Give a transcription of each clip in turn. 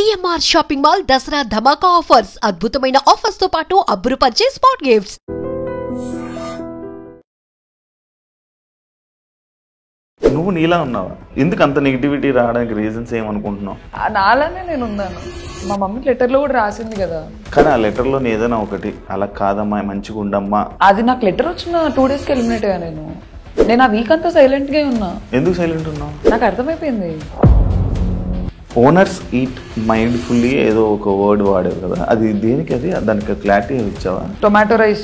CMR shopping mall Dasara ధమాకా offers అద్భుతమైన offers తో పాటు అబ్బురుపరిచే స్పాట్ గిఫ్ట్స్. నువ్వు నీలా ఉన్నావా? ఎందుకు అంత నెగిటివిటీ రావడానికి రీజన్స్ ఏమనుకుంటున్నావు? నాలానే నేను ఉన్నాను. మా మమ్మీ లెటర్లో కూడా రాసింది కదా. కానీ ఆ లెటర్లో ఏదైనా ఒకటి అలా కాదమ్మా మంచిగా ఉండమ్మా, అది నాకు లెటర్ వచ్చిన 2 డేస్కి ఎలిమినేట్ అయ్యా. నేను ఆ వీక్ అంతా సైలెంట్గా ఉన్నా. ఎందుకు సైలెంట్ ఉన్నావు? నాకు అర్థమైపోయింది. ఓనర్స్ ఈట్ మైండ్ఫుల్లీ ఏదో ఒక వర్డ్ వాడారు కదా, అది దేనికి? అది దానికి క్లారిటీ ఇచ్చావా? టొమాటో రైస్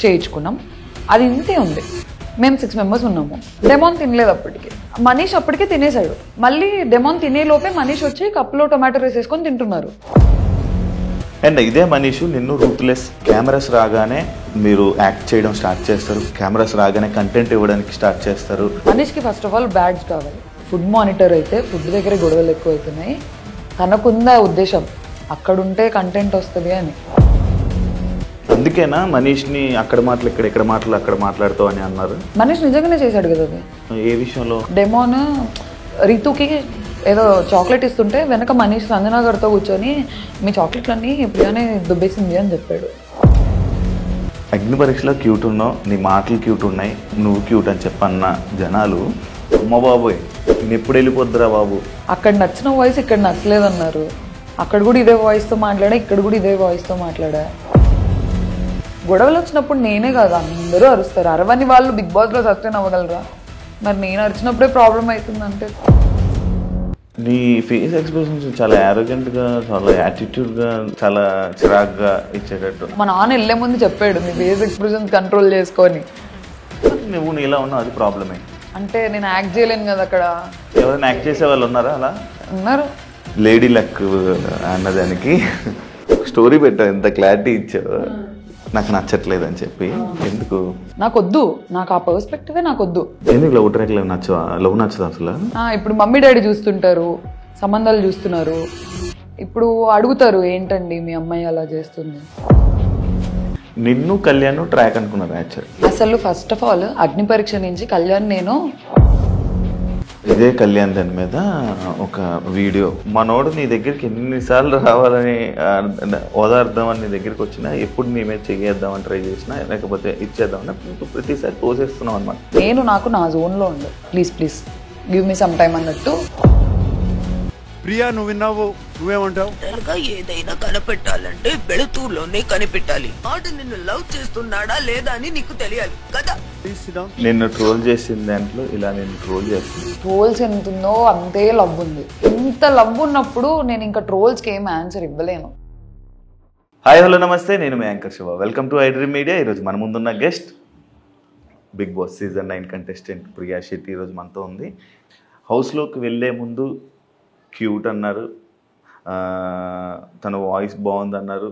చేయించుకున్నాం, అది ఇంతే ఉంది. మేము 6 మెంబర్స్ ఉన్నాము. డెమోన్ తినలేదు అప్పటికి. మనీష్ అప్పటికే తినేశాడు. మళ్ళీ డెమోన్ తినే లోపే మనీష్ వచ్చి కప్లో టొమాటో రైస్ వేసుకొని తింటున్నారు. అండ్ ఇదే మనీష్ నిన్ను రూత్లెస్, కెమెరాస్ రాగానే మీరు యాక్ట్ చేయడం స్టార్ట్ చేస్తారు, కెమెరాస్ రాగానే కంటెంట్ ఇవ్వడానికి స్టార్ట్ చేస్తారు. మనీష్కి ఫస్ట్ ఆఫ్ ఆల్ బ్యాడ్జ్ కావాలి. ఫుడ్ మానిటర్ అయితే ఫుడ్ దగ్గర గొడవలు ఎక్కువ అవుతున్నాయి. తనకుందా ఉద్దేశం అక్కడుంటే కంటెంట్ వస్తుంది అని. అందుకేనా మనీష్ని అక్కడ మాటలు ఇక్కడ మాటలు అక్కడ మాట్లాడుతావు అని అన్నారు? మనీష్ నిజంగానే చేశాడు కదా అది. ఏ విషయంలో? డెమోన్ రీతుకి ఏదో చాక్లెట్ ఇస్తుంటే వెనక మనీష్ సంజనా గారితో కూర్చొని మీ చాక్లెట్లన్నీ ప్రియానే దుబ్బేసింది అని చెప్పాడు. అగ్ని పరీక్షలో క్యూట్ ఉన్నావు, నీ మాటలు క్యూట్ ఉన్నాయి, నువ్వు క్యూట్ అని చెప్పన్న జనాలు అమ్మ బాబోయ్ నేను ఎప్పుడు వెళ్ళిపోద్దురా బాబు. అక్కడ నచ్చిన వాయిస్ ఇక్కడ నచ్చలేదన్నారు. అక్కడ కూడా ఇదే వాయిస్తో మాట్లాడా, ఇక్కడ కూడా ఇదే వాయిస్తో మాట్లాడా. గొడవలు వచ్చినప్పుడు నేనే కాదు అందరూ అరుస్తారు. అరవని వాళ్ళు బిగ్ బాస్లో సస్టైన్ అవ్వగలరా? మరి నేను అరిచినప్పుడే ప్రాబ్లం అవుతుందంటే. నీ ఫేస్ ఎక్స్ప్రెషన్స్ చాలా యారోగెంట్గా, చాలా యాటిట్యూడ్గా, చాలా చిరాగ్గా ఇచ్చేటట్టు. మా నాన్న వెళ్ళే ముందు చెప్పాడు మీ ఫేస్ ఎక్స్ప్రెషన్స్ కంట్రోల్ చేసుకొని. నువ్వు నీలా ఉన్నావు, అది ప్రాబ్లమే. అంటే నేను యాక్ట్ చేయలేను కదా అక్కడ. ఎవరైనా యాక్ట్ చేసే వాళ్ళు ఉన్నారా అలా? ఉన్నారు. లేడీ లక్ అన్నదానికి స్టోరీ పెట్టావు, ఎంత క్లారిటీ ఇచ్చావు. నాకు నచ్చట్లేదు అని చెప్పి. ఎందుకు? నాకొద్దు, నాకు ఆ పర్స్పెక్టివే నాకొద్దు. ఎందుకు లవ్ ట్రాక్ నచ్చవా? లవ్ నచ్చదు అసలు? ఇప్పుడు మమ్మీ డాడీ చూస్తుంటారు, సంబంధాలు చూస్తున్నారు. ఇప్పుడు అడుగుతారు ఏంటండి మీ అమ్మాయి అలా చేస్తుంది. నిన్ను కళ్యాణ్ ట్రాక్ అనుకున్నారు యాక్చువల్. అసలు ఫస్ట్ ఆఫ్ ఆల్ అగ్ని పరీక్ష నుంచి కళ్యాణ్ నేను ఇదే కళ్యాణ్ దాని మీద ఒక వీడియో, మనోడు నీ దగ్గరికి ఎన్నిసార్లు రావాలని ఓదార్దామని నీ దగ్గరికి వచ్చినా, ఎప్పుడు నీ మీద చెయ్యేద్దామని ట్రై చేసినా, లేకపోతే ఇచ్చేద్దామని ప్రతిసారి తోసేస్తున్నావు అనమాట. నేను నాకు నా జోన్లో ఉండు, please please give me some time అన్నట్టు. ప్రియా నువ్వు విన్నావు, నువ్వేమంటావు? ఏదైనా కనిపెట్టాలంటే వెళుతూలోనే కనిపెట్టాలి. ఆడు నిన్ను లవ్ చేస్తున్నాడా లేదా అని నీకు తెలియాలి కదా. నిన్ను ట్రోల్ చేసిన దాంట్లో ఇలా నేను ట్రోల్ చేస్తాను. ట్రోల్స్ ఎంత ఉందో అంతే లవ్ ఉంది. ఇంత లవ్ ఉన్నప్పుడు నేను ఇంకా ట్రోల్స్కి ఏం ఆన్సర్ ఇవ్వలేను. హాయ్ హలో నమస్తే, నేను మీ anchor Shiva. Welcome to iDream media. ఈరోజు మన ముందున్న guest big boss season 9 contestant Priya Shetty ఈరోజు మనతో ఉంది. హౌస్లోకి వెళ్ళే ముందు క్యూట్ అన్నారు, తన వాయిస్ బాగుంది అన్నారు.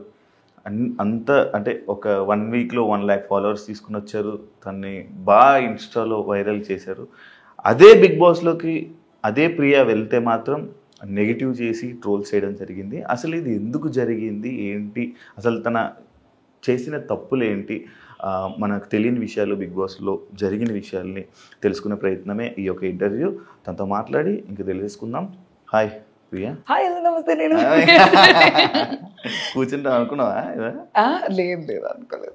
అంత అంటే ఒక 1 వీక్లో 1 lakh ఫాలోవర్స్ తీసుకుని వచ్చారు. తన్ని బాగా ఇన్స్టాలో వైరల్ చేశారు. అదే బిగ్ బాస్లోకి అదే ప్రియా వెళ్తే మాత్రం నెగిటివ్ చేసి ట్రోల్స్ చేయడం జరిగింది. అసలు ఇది ఎందుకు జరిగింది, ఏంటి అసలు తన చేసిన తప్పులు ఏంటి, మనకు తెలియని విషయాలు, బిగ్ బాస్లో జరిగిన విషయాల్ని తెలుసుకునే ప్రయత్నమే ఈ యొక్క ఇంటర్వ్యూ. తనతో మాట్లాడి ఇంక తెలియజేసుకుందాం. హాయ్ ప్రియా. హాయ్ నమస్తే. నేను కూర్చుంటా అనుకున్నావా? లేదు అనుకోలేదు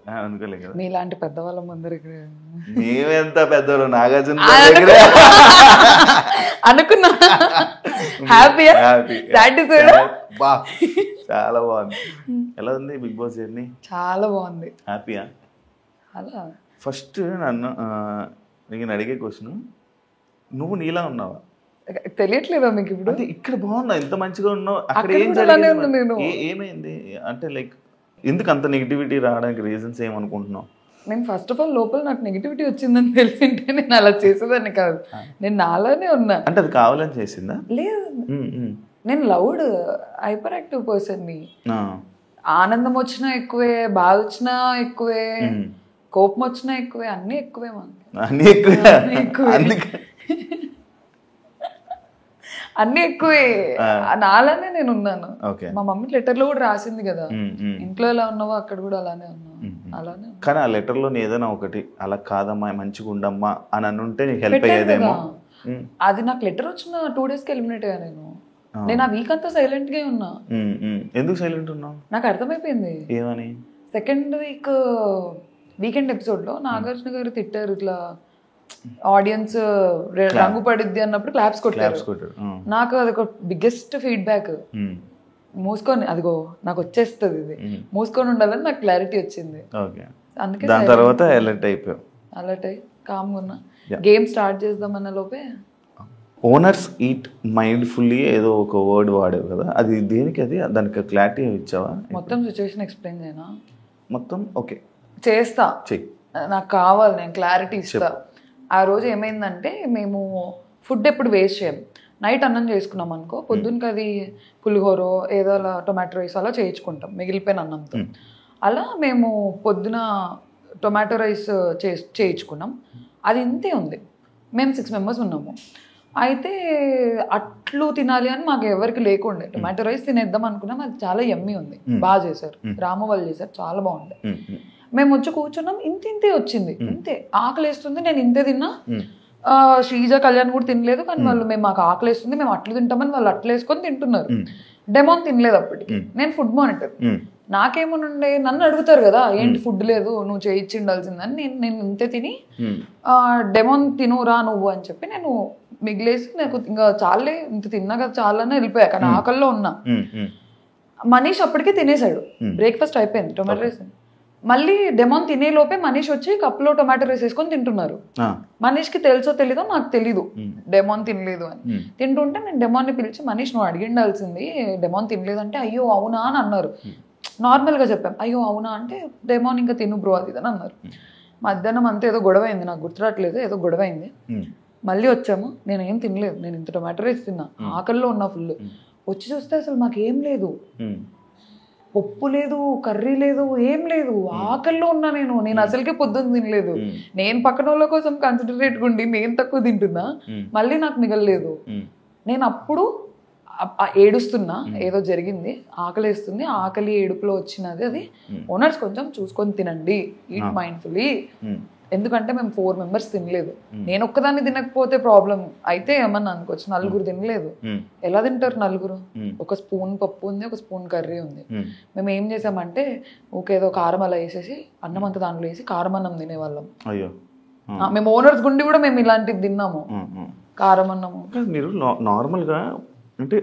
కదా. మీలాంటి పెద్దవాళ్ళ ముందర మేమెంత పెద్దవాళ్ళు, నాగార్జున అనుకున్నా. హ్యాపీయా? బా చాలా బాగుంది. ఎలా ఉంది బిగ్ బాస్ జర్నీ? చాలా బాగుంది. హ్యాపీయా? అలా ఫస్ట్ నన్ను నేను అడిగే క్వశ్చన్, నువ్వు నీలా ఉన్నావా? తెలియట్లేదా మీకు ఇప్పుడు? అంటే ఇక్కడ బాగున్నా, ఎంత మంచిగా ఉన్నావు, అక్కడ ఏం ఏమైంది అంటే లైక్ ఎందుకు అంత నెగిటివిటీ రావడానికి రీజన్స్ ఏమనుకుంటున్నావు? నేను ఫస్ట్ ఆఫ్ ఆల్ లోపల నాకు నెగిటివిటీ వచ్చిందని తెలిసింటే నేను అలా చేసేదాన్ని కాదు. నేను నాలానే ఉన్నా. అంటే అది కావాలని చేసిందా? లేదు, నేను లౌడ్ హైపర్ యాక్టివ్ పర్సన్ని. ఆనందం వచ్చినా ఎక్కువే, బాధ వచ్చినా ఎక్కువే, కోపం వచ్చినా ఎక్కువే, అన్నీ ఎక్కువే. అన్నీ ఎక్కువే, అన్ని ఎక్కువే. నాలానే నేను ఉన్నాను. మా మమ్మీ లెటర్లో కూడా రాసింది కదా, ఇంట్లో ఎలా ఉన్నావో అక్కడ కూడా అలానే ఉన్నావు. అలానే. కానీ ఆ లెటర్లో ఏదైనా ఒకటి అలా కాదమ్మా మంచిగా ఉండమ్మా అని అనుంటే నీకు హెల్ప్ అయ్యేదేమో. అది నాకు లెటర్ వచ్చిన 2 డేస్కి ఎలిమినేట్ అయ్యా నేను. నేను ఆ వీక్ అంతా సైలెంట్ గా ఉన్నా. ఎందుకు సైలెంట్ ఉన్నావు? నాకు అర్థమైపోయింది. ఏమని? సెకండ్ వీకెండ్ ఎపిసోడ్ లో నాగార్జున గారు తిట్టారు, ఇట్లా ఆడియన్స్ రంగు పడిద్ది అన్నప్పుడు క్లాప్స్ కొట్టారు. నాకు అది ఒక బిగ్గెస్ట్ ఫీడ్బ్యాక్. మూసుకొని అదిగో నాకు వచ్చేస్తుంది, ఇది మూసుకొని ఉండాలని నాకు క్లారిటీ వచ్చింది. అందుకే దాని తర్వాత అలర్ట్ అయిపోయావు. అలర్ట్ అయ్యి కామ్గా ఉన్నా. గేమ్ స్టార్ట్ చేద్దామన్న లోపే ఓనర్స్ ఈట్ మైండ్ఫుల్లీ ఏదో ఒక వర్డ్ వాడేవు కదా, అది దేనికి? అది దానికి క్లారిటీ ఇచ్చావా? మొత్తం సిచ్యువేషన్ ఎక్స్ప్లెయిన్ చేయనా? మొత్తం ఓకే చేస్తా, చెయ్యి. నాకు కావాలి, నేను క్లారిటీ ఇస్తా. ఆ రోజు ఏమైందంటే మేము ఫుడ్ ఎప్పుడు వేస్ట్ చేయం. నైట్ అన్నం చేసుకున్నాం అనుకో, పొద్దున్నకి అది పులిహోరో ఏదో అలా టొమాటో రైస్ అలా చేయించుకుంటాం మిగిలిపోయిన అన్నంతో. అలా మేము పొద్దున టొమాటో రైస్ చేయించుకున్నాం. అది ఇంతే ఉంది. మేము 6 members ఉన్నాము. అయితే అట్లు తినాలి అని మాకు ఎవరికి లేకుండే. టొమాటో రైస్ తినేద్దాం అనుకున్నాం. అది చాలా యమ్మీ ఉంది, బాగా చేశారు, రామ వాళ్ళు చేశారు, చాలా బాగుంది. మేము వచ్చి కూర్చున్నాం, ఇంతే వచ్చింది, ఇంతే. ఆకలి వేస్తుంది, నేను ఇంతే తిన్నా. శ్రీజ కళ్యాణ్ కూడా తినలేదు, కానీ వాళ్ళు మాకు ఆకలి వేస్తుంది, మేము అట్లు తింటామని వాళ్ళు అట్లు వేసుకొని తింటున్నారు. డెమోన్ తినలేదు అప్పటికి. నేను ఫుడ్ మానిటర్. నాకేమనుండే, నన్ను అడుగుతారు కదా ఏంటి ఫుడ్ లేదు నువ్వు చేయించి ఉండాల్సిందని. నేను ఇంతే తిని డెమోన్ తినురా నువ్వు అని చెప్పి నేను మిగిలేసి, నాకు ఇంకా చాలే ఇంత తిన్నా కదా చాలని వెళ్ళిపోయా. కానీ ఆకల్లో ఉన్నా. మనీష్ అప్పటికే తినేసాడు, బ్రేక్ఫాస్ట్ అయిపోయింది, టొమాటో రైస్. మళ్ళీ డెమోన్ తినే లోపే మనీష్ వచ్చి కప్లో టొమాటో రైస్ వేసుకొని తింటున్నారు. మనీష్కి తెలుసో తెలీదో నాకు తెలీదు డెమోన్ తినలేదు అని. తింటుంటే నేను డెమోన్ని పిలిచి, మనీష్ నువ్వు అడిగిండాల్సింది, డెమోన్ తినలేదు అంటే అయ్యో అవునా అని అన్నారు. నార్మల్గా చెప్పాం, అయ్యో అవునా అంటే డెమోన్ ఇంకా తిను బ్రో అది అని అన్నారు. మధ్యాహ్నం అంతా ఏదో గొడవ అయింది, నాకు గుర్తురాట్లేదు, ఏదో గొడవ అయింది. మళ్ళీ వచ్చాము, నేను ఏం తినలేదు, నేను ఇంత టొమాటో రైస్ తిన్నా, ఆకల్లో ఉన్నా ఫుల్. వచ్చి చూస్తే అసలు మాకేం లేదు, పప్పు లేదు, కర్రీ లేదు, ఏం లేదు, ఆకల్లో ఉన్నా. నేను అసలుకే పొద్దున్న తినలేదు. నేను పక్కన వాళ్ళ కోసం కన్సిడరేట్గా ఉండి నేను తక్కువ తింటున్నా, మళ్ళీ నాకు మిగలలేదు. నేను అప్పుడు ఏడుస్తున్నా, ఏదో జరిగింది, ఆకలిస్తుంది, ఆకలి ఏడుపులో వచ్చినది అది. ఓనర్స్ కొంచెం చూసుకొని తినండి, ఈట్ మైండ్ఫుల్లీ. ఎందుకంటే మేము 4 members తినలేదు. నేను ఒక్కదాన్ని తినకపోతే ప్రాబ్లం అయితే ఏమన్నా అనుకోవచ్చు, నలుగురు తినలేదు. ఎలా తింటారు నలుగురు? ఒక స్పూన్ పప్పు ఉంది, ఒక స్పూన్ కర్రీ ఉంది. మేము ఏం చేసామంటే ఏదో కారం అలా వేసేసి అన్నం అంతా దాంట్లో వేసి కారం అన్నం తినేవాళ్ళం. మేము ఓనర్స్ గుండి కూడా మేము ఇలాంటివి తిన్నాము, కారం అన్నము. మీరు నార్మల్గా అంటే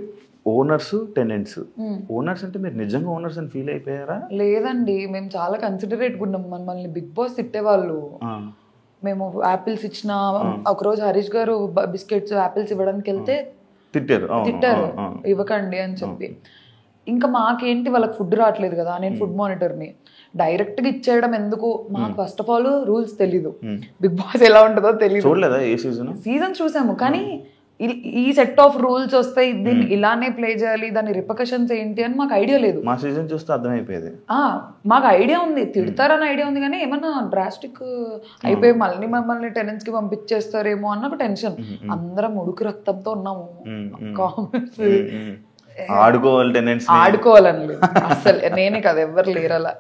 ఓనర్స్ టెనెంట్స్, ఓనర్స్ అంటే మీరు నిజంగా ఓనర్స్ అని ఫీల్ అయిపోయారా? లేదండి, మేము చాలా కన్సిడరేట్గా ఉన్నాం. మమ్మల్ని బిగ్ బాస్ తిట్టేవాళ్ళు. మేము యాపిల్స్ ఇచ్చిన ఒకరోజు హరీష్ గారు బిస్కెట్స్ యాపిల్స్ ఇవ్వడానికి వెళ్తే తిట్టారు, ఇవ్వకండి అని చెప్పి. ఇంకా మాకేంటి, వాళ్ళకి ఫుడ్ రావట్లేదు కదా, నేను ఫుడ్ మానిటర్ని, డైరెక్ట్గా ఇచ్చేయడం ఎందుకు? మాకు ఫస్ట్ ఆఫ్ ఆల్ రూల్స్ తెలీదు, బిగ్ బాస్ ఎలా ఉంటుందో తెలీదు. చూడలేదా ఏ సీజన్? చూసాము, కానీ ఈ సెట్ ఆఫ్ రూల్స్ వస్తాయి, దీన్ని ఇలానే ప్లే చేయాలి, దాని రిపర్కషన్స్ ఏంటి అని మాకు ఐడియా లేదు. మా సీజన్ చూస్తే అర్థమైపోయేది. మాకు ఐడియా ఉంది, తిడతారని ఐడియా ఉంది, కానీ ఏమన్నా డ్రాస్టిక్ అయిపోయి మమ్మల్ని టెనెంట్స్ కి పంపించేస్తారేమో అన్న ఒక టెన్షన్. అందరం ఉడుకు రక్తంతో ఉన్నాము. కామెంట్స్ ఆడుకోవాలని లేదు అసలు, నేనే కదా, ఎవరు లేరు అలా.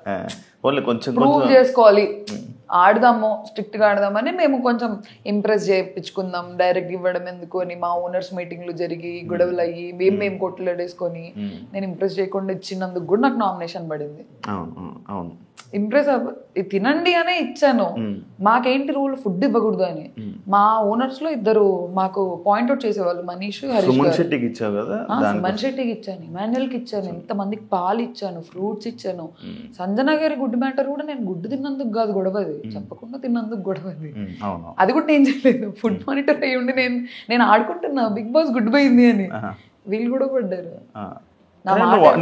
కొంచెం ప్రూవ్ చేసుకోవాలి, ఆడదాము, స్ట్రిక్ట్ గా ఆడదామని మేము కొంచెం ఇంప్రెస్ చేయించుకుందాం. డైరెక్ట్ ఇవ్వడం ఎందుకు అని మా ఓనర్స్ మీటింగ్లు జరిగి గొడవలు అయ్యి మేము కొట్లాడేసుకొని నేను ఇంప్రెస్ చేయకుండా ఇచ్చినందుకు కూడా నాకు నామినేషన్ పడింది. ఇంప్రెస్ తినండి అనే ఇచ్చాను. మాకేంటి రూల్, ఫుడ్ ఇవ్వకూడదు అని. మా ఓనర్స్ లో 2 మాకు పాయింట్అవుట్ చేసేవాళ్ళు, మనీష్, హరీష్. సుమన్ శెట్టికి ఇచ్చాను, ఇమాన్యుయల్ కి ఇచ్చాను, ఎంతమందికి పాలు ఇచ్చాను, ఫ్రూట్స్ ఇచ్చాను. సంజన గారి గుడ్ మ్యాటర్ కూడా నేను గుడ్డు తిన్నందుకు కాదు గొడవది, చెప్పకుండా తిన్నందుకు గొడవది. అది కూడా నేను చేయలేదు, ఫుడ్ మానిటర్ అయ్యి ఉండి నేను ఆడుకుంటున్నా బిగ్ బాస్ గుడ్ పోయింది అని. వీళ్ళు కూడా పడ్డారు.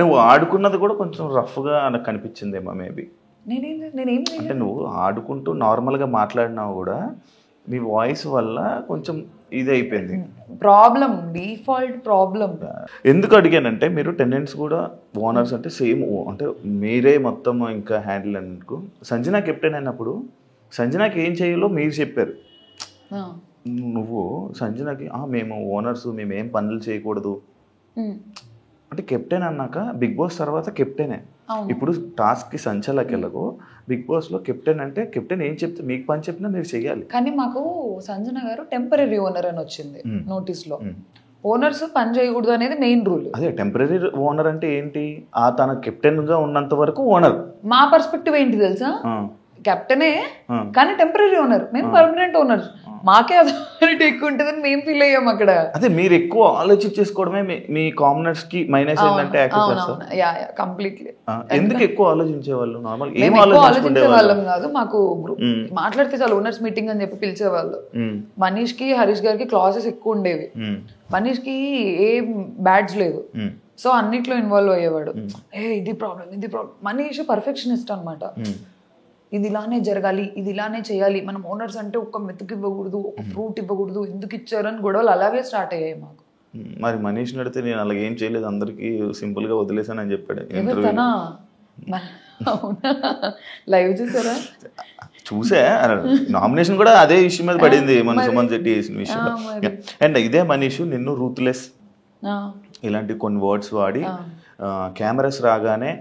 నువ్వు ఆడుకున్నది కూడా కొంచెం రఫ్ గా నాకు కనిపించిందేమో మేబీ. అంటే నువ్వు ఆడుకుంటూ నార్మల్గా మాట్లాడినావు కూడా నీ వాయిస్ వల్ల కొంచెం ఇది అయిపోయింది ప్రాబ్లం, డిఫాల్ట్ ప్రాబ్లం. ఎందుకు అడిగానంటే మీరు టెనెంట్స్ కూడా ఓనర్స్ అంటే సేమ్, అంటే మీరే మొత్తం ఇంకా హ్యాండిల్ అన్నట్టు. సంజన కెప్టెన్ అయినప్పుడు సంజనాకి ఏం చేయాలో మీరు చెప్పారు. నువ్వు సంజనకి మేము ఓనర్స్, మేము ఏం పనులు చేయకూడదు అంటే కెప్టెన్ అన్నాక బిగ్ బాస్ తర్వాత కెప్టెనే. ఇప్పుడు టాస్క్ కి సంచలకి వెళ్ళకు, బిగ్ బాస్ లో కెప్టెన్ అంటే కెప్టెన్ ఏం చెప్తే మీకు పని చెప్పినా మీరు చెయ్యాలి. కానీ మాకు సంజన గారు టెంపరీ ఓనర్ అని వచ్చింది నోటీస్ లో. ఓనర్స్ పని చేయకూడదు అనేది మెయిన్ రూల్. అదే టెంపరీ ఓనర్ అంటే ఏంటి, ఆ తన కెప్టెన్ గా ఉన్నంత వరకు ఓనర్. మా పర్స్పెక్టివ్ ఏంటి తెలుసా, కెప్టెనే కానీ టెంపరీ ఓనర్, మేము పర్మనెంట్ ఓనర్, మాకే అథారిటీ ఎక్కువ ఉంటుందని మేము ఫీల్ అయ్యాం అక్కడ. అదే మీరు ఎక్కువ ఆలోచించేసుకోవడమే మీ కామనర్స్ కి మైనస్ ఏంటంటే కంప్లీట్లీ. ఎందుకు ఎక్కువ ఆలోచించేవాళ్ళు? నార్మల్ మేము ఎక్కువ ఆలోచించే వాళ్ళం కాదు, మాకు మాట్లాడితే చాలు ఓనర్స్ మీటింగ్ అని చెప్పి పిలిచేవాళ్ళు. మనీష్ కి హరీష్ గారికి క్లాసెస్ ఎక్కువ ఉండేవి, మనీష్ కి ఏ బ్యాడ్జ్ లేదు, సో అన్నిట్లో ఇన్వాల్వ్ అయ్యేవాడు. ఇది ప్రాబ్లం. మనీష్ పర్ఫెక్షనిస్ట్ అనమాట. ఇది ఇలానే జరగాలి, ఇది ఇలానే చేయాలి, మనం ఓనర్స్ అంటే ఒక మెతుకు ఇవ్వకూడదు, ఒక ఫ్రూట్ ఇవ్వకూడదు, ఎందుకు ఇచ్చారు అని గొడవలు అలాగే స్టార్ట్ అయ్యాయి మాకు. మరి మనీష్ నడితే నేను అలాగే ఏం చేయలేదు, అందరికి సింపుల్ గా వదిలేసాను అని చెప్పాడు. లైవ్ చూసారా? చూసా, నామినేషన్ కూడా అదే ఇష్యూ మీద పడింది, మన సుమన్ శెట్టి చేసిన విషయం. అండ్ ఇదే మనీష్ నిన్ను రూత్లెస్ ఇలాంటి కొన్ని వర్డ్స్ వాడి కెమెరాస్ రాగానే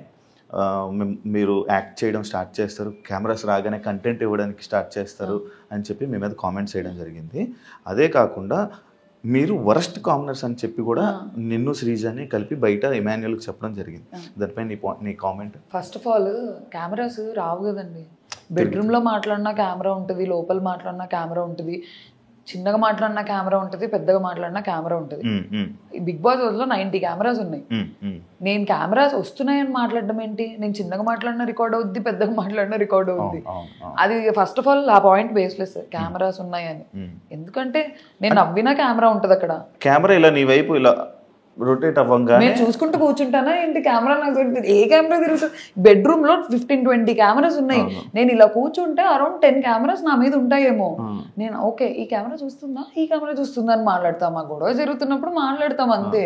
మీరు యాక్ట్ చేయడం స్టార్ట్ చేస్తారు, కెమెరాస్ రాగానే కంటెంట్ ఇవ్వడానికి స్టార్ట్ చేస్తారు అని చెప్పి మీ మీద కామెంట్స్ చేయడం జరిగింది. అదే కాకుండా మీరు వరస్ట్ కామనర్స్ అని చెప్పి కూడా నిన్ను శ్రీజాని కలిపి బయట ఇమాన్యుయల్కి చెప్పడం జరిగింది. దానిపై నీ comment? First of all cameras రావు కదండి. బెడ్రూమ్లో మాట్లాడినా కెమెరా ఉంటుంది, లోపల మాట్లాడినా కెమెరా ఉంటుంది, చిన్నగా మాట్లాడినా కెమెరా ఉంటుంది, పెద్దగా మాట్లాడినా కెమెరా ఉంటుంది. బిగ్ బాస్ లో 90 కెమెరాస్ ఉన్నాయి. నేను కెమెరాస్ వస్తున్నాయని మాట్లాడడం ఏంటి? నేను చిన్నగా మాట్లాడినా రికార్డ్ అవుద్ది, పెద్దగా మాట్లాడినా రికార్డ్ అవుద్ది. అది ఫస్ట్ ఆఫ్ ఆల్ ఆ పాయింట్ బేస్లెస్, కెమెరాస్ ఉన్నాయని. ఎందుకంటే నేను నవ్వినా కెమెరా ఉంటుంది అక్కడ. కెమెరా ఇలా నీ వైపు ఇలా రొటేట్ అవ్వంగా నేను చూసుకుంటూ కూర్చుంటానా ఏంటి? కెమెరా నాకు ఏ కెమెరా తిరుగుతుంది? బెడ్రూమ్ లో 15-20 కెమెరాస్ ఉన్నాయి. నేను ఇలా కూర్చుంటే అరౌండ్ 10 కెమెరాస్ నా మీద ఉంటాయేమో. నేను ఓకే ఈ కెమెరా చూస్తుందా, ఈ కెమెరా చూస్తుందా అని మాట్లాడతాం. ఆ గొడవ జరుగుతున్నప్పుడు మాట్లాడతాం అంతే.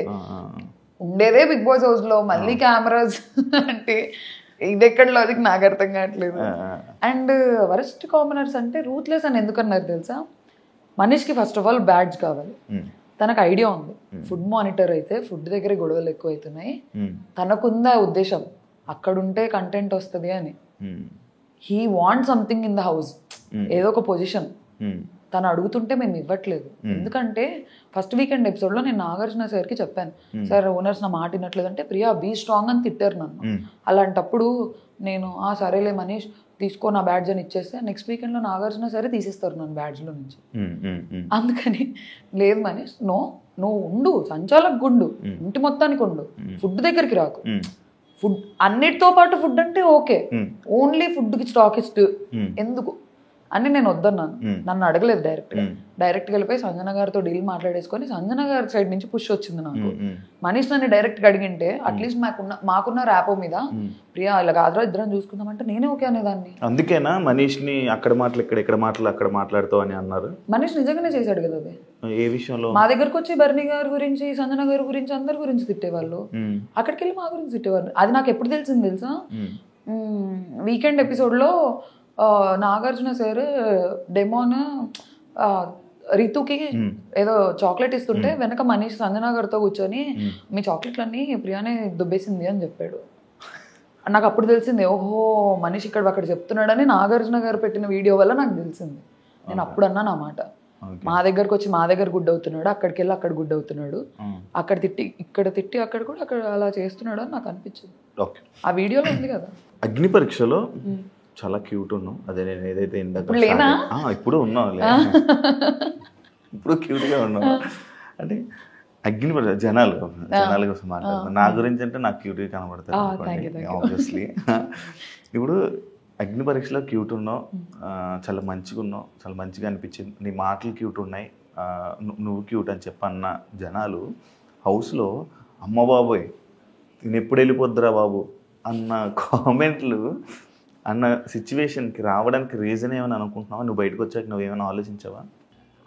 ఉండేదే బిగ్ బాస్ హౌస్ లో, మళ్ళీ కెమెరాస్ అంటే ఇది ఎక్కడ లాజిక్ నాకు అర్థం కావట్లేదు. అండ్ వరస్ట్ కామనర్స్ అంటే రూత్లెస్ అని ఎందుకన్నారు తెలుసా? మనీష్కి ఫస్ట్ ఆఫ్ ఆల్ బ్యాడ్జ్ కావాలి. తనకు ఐడియా ఉంది, ఫుడ్ మానిటర్ అయితే ఫుడ్ దగ్గర గొడవలు ఎక్కువ అవుతున్నాయి, తనకుందా ఉద్దేశం అక్కడుంటే కంటెంట్ వస్తుంది అని. He want something in the house, ఏదో ఒక పొజిషన్ తను అడుగుతుంటే మేము ఇవ్వట్లేదు. ఎందుకంటే ఫస్ట్ వీకెండ్ ఎపిసోడ్లో నేను నాగార్జున సార్కి చెప్పాను, సార్ ఓనర్స్ నా మాట వినట్లేదు అంటే, ప్రియా బీ స్ట్రాంగ్ అని తిట్టారు నన్ను. అలాంటప్పుడు నేను సరేలే మనీష్ తీసుకో నా బ్యాడ్జ్ అని ఇచ్చేస్తే నెక్స్ట్ వీకెండ్లో నాగార్జున సరే తీసేస్తారు నన్ను బ్యాడ్జ్లో నుంచి. అందుకని లేదు మనీష్, నువ్వు ఉండు, సంచాలకు గుండు, ఇంటి మొత్తానికి ఉండు, ఫుడ్ దగ్గరికి రాకు. ఫుడ్ అన్నిటితో పాటు ఫుడ్ అంటే ఓకే, ఓన్లీ ఫుడ్కి స్టాకిస్ట్ ఎందుకు అని నేను వద్దన్నాను. నన్ను అడగలేదు డైరెక్ట్గా వెళ్ళిపోయి సంజన గారితో డీల్ మాట్లాడేసుకొని సంజన గారి సైడ్ నుంచి పుష్ వచ్చింది నాకు. మనీష్ నన్ను డైరెక్ట్గా అడిగింటే అట్లీస్ట్ మాకున్న ర్యాపో మీద ప్రియా ఇలా కాదురా ఇద్దరం చూసుకుందామంటే నేనే ఓకే అనేదాన్ని. అందుకేనా మనీష్ ని అక్కడ మాటలు ఇక్కడ మాటలు అక్కడ మాట్లాడుతావు అని అన్నారు? మనీష్ నిజంగానే చేశాడు కదా అది. ఏ విషయంలో? మా దగ్గరకు వచ్చి బర్నీ గారి గురించి, సంజన గారి గురించి, అందరి గురించి తిట్టేవాళ్ళు, అక్కడికి వెళ్ళి మా గురించి తిట్టేవాళ్ళు. అది నాకు ఎప్పుడు తెలిసింది తెలుసా? వీకెండ్ ఎపిసోడ్లో నాగార్జున సార్ డెమోన్ రితుకి ఏదో చాక్లెట్ ఇస్తుంటే వెనక మనీష్ సంజన గారితో కూర్చొని మీ చాక్లెట్లన్నీ ప్రియానే దుబ్బేసింది అని చెప్పాడు. నాకు అప్పుడు తెలిసింది, ఓహో మనీష్ ఇక్కడ అక్కడ చెప్తున్నాడని నాగార్జున గారు పెట్టిన వీడియో వల్ల నాకు తెలిసింది. నేను అప్పుడు అన్నాను ఆ మాట. మా దగ్గరకు వచ్చి మా దగ్గర గుడ్ అవుతున్నాడు, అక్కడికి వెళ్ళి అక్కడ గుడ్ అవుతున్నాడు, అక్కడ తిట్టి ఇక్కడ తిట్టి అక్కడ కూడా అక్కడ అలా చేస్తున్నాడు అని నాకు అనిపించింది. ఆ వీడియోలో ఉంది కదా. అగ్ని పరీక్షలో చాలా క్యూట్ ఉన్నావు, అదే నేను ఏదైతే ఇప్పుడు ఉన్నావు, ఇప్పుడు క్యూట్గా ఉన్నావు అంటే అగ్ని జనాలు కోసం మాట్లాడుతున్నాను. నా గురించి అంటే నాకు క్యూట్గా కనబడతారు ఆబ్వియస్లీ. ఇప్పుడు అగ్ని పరీక్షలో క్యూట్ ఉన్నావు, చాలా మంచిగా ఉన్నావు, చాలా మంచిగా అనిపించింది, నీ మాటలు క్యూట్ ఉన్నాయి, నువ్వు క్యూట్ అని చెప్పన్న జనాలు హౌస్లో అమ్మ బాబోయ్ నేను ఎప్పుడు వెళ్ళిపోద్దురా బాబు అన్న కామెంట్లు అన్న సిచ్యువేషన్కి రావడానికి రీజన్ ఏమని అనుకుంటున్నావా? నువ్వు బయటకు వచ్చాక నువ్వు ఏమైనా ఆలోచించావా?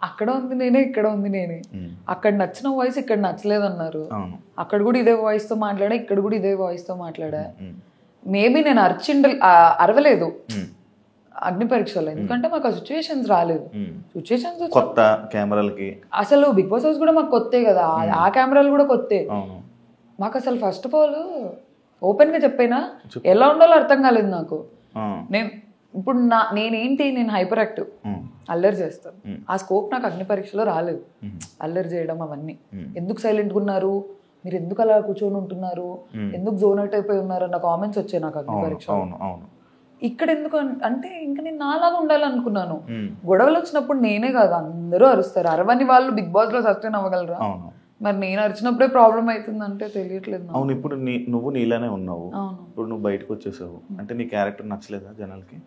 అక్కడ ఉంది నేనే, ఇక్కడ ఉంది నేనే. అక్కడ నచ్చిన వాయిస్ ఇక్కడ నచ్చలేదు అన్నారు, అక్కడ కూడా ఇదే వాయిస్తో మాట్లాడా, ఇక్కడ కూడా ఇదే వాయిస్తో మాట్లాడా. మేబీ నేను అరవలేదు అగ్ని పరీక్షలో, ఎందుకంటే మాకు ఆ సిచ్యువేషన్స్ రాలేదు. సిచ్యువేషన్స్ కొత్త కెమెరాలకి అసలు బిగ్ బాస్ హౌస్ కూడా మాకు కొత్తే కదా, ఆ కెమెరాలు కూడా కొత్తే మాకు. అసలు ఫస్ట్ ఆఫ్ ఆల్ ఓపెన్ గా చెప్పైనా ఎలా ఉండాలో అర్థం కాలేదు నాకు. నేను ఇప్పుడు నేను హైపర్ యాక్టివ్, అల్లరి చేస్తాను. ఆ స్కోప్ నాకు అగ్ని పరీక్షలో రాలేదు, అల్లరి చేయడం అవన్నీ. ఎందుకు సైలెంట్గా ఉన్నారు, మీరు ఎందుకు అలా కూర్చొని ఉంటున్నారు, ఎందుకు జోన్ అవుట్ అయిపోయి ఉన్నారు అన్న కామెంట్స్ వచ్చాయి నాకు అగ్ని పరీక్ష. ఇక్కడ ఎందుకు అంటే ఇంకా నేను నాలాగా ఉండాలనుకున్నాను. గొడవలు వచ్చినప్పుడు నేనే కాదు అందరూ అరుస్తారు, అరవని వాళ్ళు బిగ్ బాస్ లో సస్టైన్ అవ్వగలరా? మరి నేను అరిచినప్పుడే ప్రాబ్లం అవుతుందంటే తెలియట్లేదు. అవును, ఇప్పుడు నువ్వు నీలానే ఉన్నావు, ఇప్పుడు నువ్వు బయటకు వచ్చేసావు అంటే నీ క్యారెక్టర్ నచ్చలేదా జనాలకి?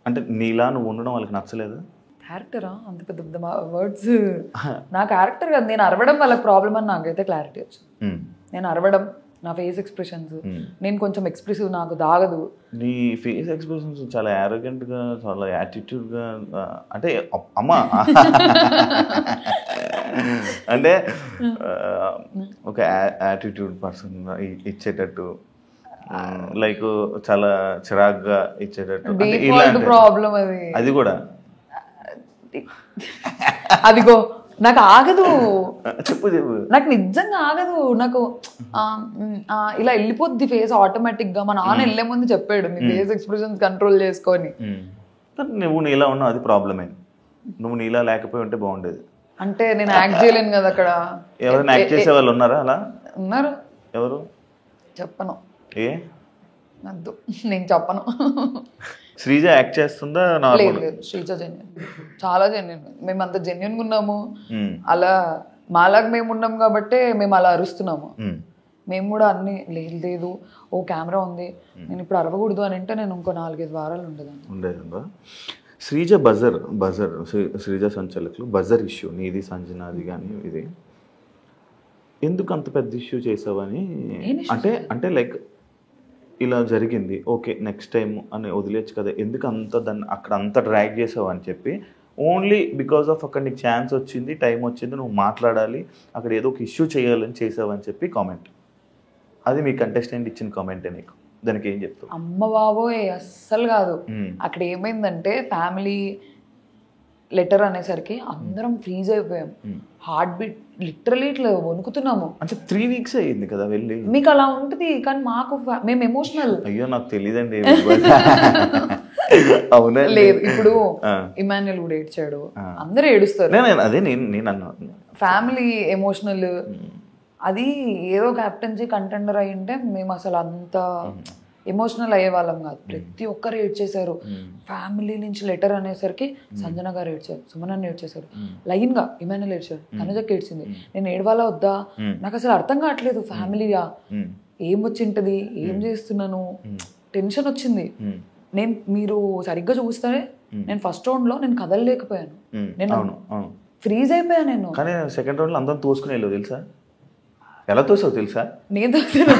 అంటే నీలా నువ్వు ఉండడం వాళ్ళకి నచ్చలేదా? క్యారెక్టరా అంత పెద్ద పెద్ద వర్డ్స్. నా క్యారెక్టర్ కాదు, నేను అరవడం వాళ్ళకి ప్రాబ్లం అని నాకైతే క్లారిటీ వచ్చింది. నేను అరవడం, నా ఫేస్ ఎక్స్ప్రెషన్స్, నేను కొంచెం ఎక్స్ప్రెసివ్, నాకు దాగదు. నీ ఫేస్ ఎక్స్ప్రెషన్స్ చాలా యారోగెంట్ గా, చాలా యాటిట్యూడ్ గా, అంటే అమ్మా అంటే ఒక యాటిట్యూడ్ పర్సన్ ఇచ్చేటట్టు, లైక్ చాలా చిరాగ్గా ఇచ్చేటట్టు ప్రాబ్లం అది కూడా. అదిగో నాకు ఆగదు, చెప్పు చెప్పు, నాకు నిజంగా ఆగదు. నాకు ఇలా వెళ్ళిపోద్ది ఫేస్ ఆటోమేటిక్ గా. మా నాన్న వెళ్ళే ముందు చెప్పాడు, నీ ఫేస్ ఎక్స్ప్రెషన్స్ కంట్రోల్ చేసుకొని. నువ్వు నీలా ఉన్నావు, అది ప్రాబ్లమే. నువ్వు నీలా లేకపోయి ఉంటే బాగుండేది. అంటే నేను యాక్ట్ చేయలేను కదా అక్కడ. ఎవరైనా యాక్ట్ చేసే వాళ్ళు ఉన్నారా అలా? ఉన్నారు. ఎవరు? చెప్పను. ఏ వద్దు, నేను చెప్పను. శ్రీజ యాక్ట్ చేస్తుందా? లేదు, శ్రీజ జెన్యున్, చాలా జెన్యున్. మేము అంత జెన్యున్గా ఉన్నాము, అలా మాలాగా మేము ఉన్నాం కాబట్టి మేము అలా అరుస్తున్నాము. మేము కూడా అన్ని లేదు ఓ కెమెరా ఉంది, నేను ఇప్పుడు అరవకూడదు అని అంటే నేను ఇంకో 4-5 వారాలు ఉండేదా. శ్రీజ బజర్ శ్రీజ సంచలకులు బజర్ ఇష్యూ, నీది సంజనాది కానీ ఇది ఎందుకు అంత పెద్ద ఇష్యూ చేసావని? అంటే లైక్ ఇలా జరిగింది, ఓకే నెక్స్ట్ టైం అని వదిలేచ్చు కదా, ఎందుకు దాన్ని అక్కడ అంత డ్రాగ్ చేసావు అని చెప్పి, ఓన్లీ బికాస్ ఆఫ్ అక్కడ నీకు ఛాన్స్ వచ్చింది, టైం వచ్చింది, నువ్వు మాట్లాడాలి, అక్కడ ఏదో ఒక ఇష్యూ చేయాలని చేసావని చెప్పి కామెంట్. అది మీ కంటెస్టెంట్ ఇచ్చిన కామెంటే, నీకు దానికి ఏం చెప్తావు? అమ్మ బాబోయ్, అస్సలు కాదు. అక్కడ ఏమైందంటే ఫ్యామిలీ లెటర్ అనేసరికి అందరం ఫ్రీజ్ అయిపోయాం. హార్ట్ బీట్ లిటరలీ ఇట్లా వణుకుతున్నాము. అంటే 3 weeks అయ్యింది కదా వెళ్ళి. మీకు అలా ఉంటుంది కానీ మాకు మేము ఎమోషనల్. అయ్యో నాకు తెలియదండి. అవునా? లేదు, ఇప్పుడు ఇమాన్యుల్ కూడా ఏడ్చాడు, అందరూ ఏడుస్తారు. అదే నేను అన్నా, ఫ్యామిలీ ఎమోషనల్. అది ఏదో క్యాప్టెన్సీ కంటెండర్ అయి ఉంటే మేము అసలు అంత ఎమోషనల్ అయ్యే వాళ్ళం కాదు. ప్రతి ఒక్కరు ఏడ్చేశారు. ఫ్యామిలీ నుంచి లెటర్ అనేసరికి సంజన గారు ఏడ్చారు, సుమనన్న ఏడ్చేశారు, లైన్ గా ఇమాన్యుల్ ఏడ్చారు, తనుజకి ఏడ్చింది. నేను ఏడవాలా వద్దా నాకు అసలు అర్థం కావట్లేదు. ఫ్యామిలీగా ఏం వచ్చింటది, ఏం చేస్తున్నాను, టెన్షన్ వచ్చింది. మీరు సరిగ్గా చూస్తే నేను ఫస్ట్ రౌండ్ లో నేను కదలలేకపోయాను, నేను ఫ్రీజ్ అయిపోయాను. నేను కానీ సెకండ్ రౌండ్ లో అందరం తోసుకుని వెళ్ళవు తెలుసా? ఎలా తోసావు తెలుసా? నేను తోసాను,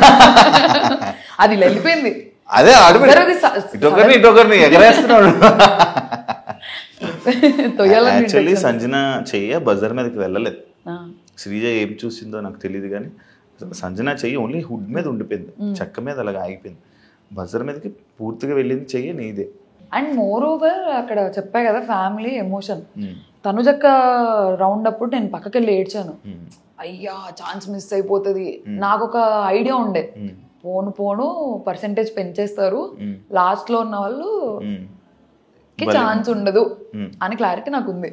అది వెళ్ళిపోయింది. అదే ఇటొకరిని ఎగరేస్తున్నాడు. యాక్చువల్లీ సంజన చెయ్య బజర్ మీదకి వెళ్ళలేదు. శ్రీజ ఏం చూసిందో నాకు తెలియదు కానీ సంజన చెయ్యి ఓన్లీ హుడ్ మీద ఉండిపోయింది, చెక్క మీద అలాగ ఆగిపోయింది. బజర్ మీదకి పూర్తిగా వెళ్ళింది చెయ్యి నీదే. అండ్ మోర్ ఓవర్ అక్కడ చెప్పా కదా ఫ్యామిలీ ఎమోషన్. తనుజక్క రౌండ్ అప్పుడు నేను పక్కకి వెళ్ళి ఏడ్చాను, అయ్యా ఛాన్స్ మిస్ అయిపోతుంది. నాకు ఒక ఐడియా ఉండే, పోను పర్సెంటేజ్ పెంచేస్తారు, లాస్ట్ లో ఉన్న వాళ్ళు కి ఛాన్స్ ఉండదు అని క్లారిటీ నాకు ఉంది.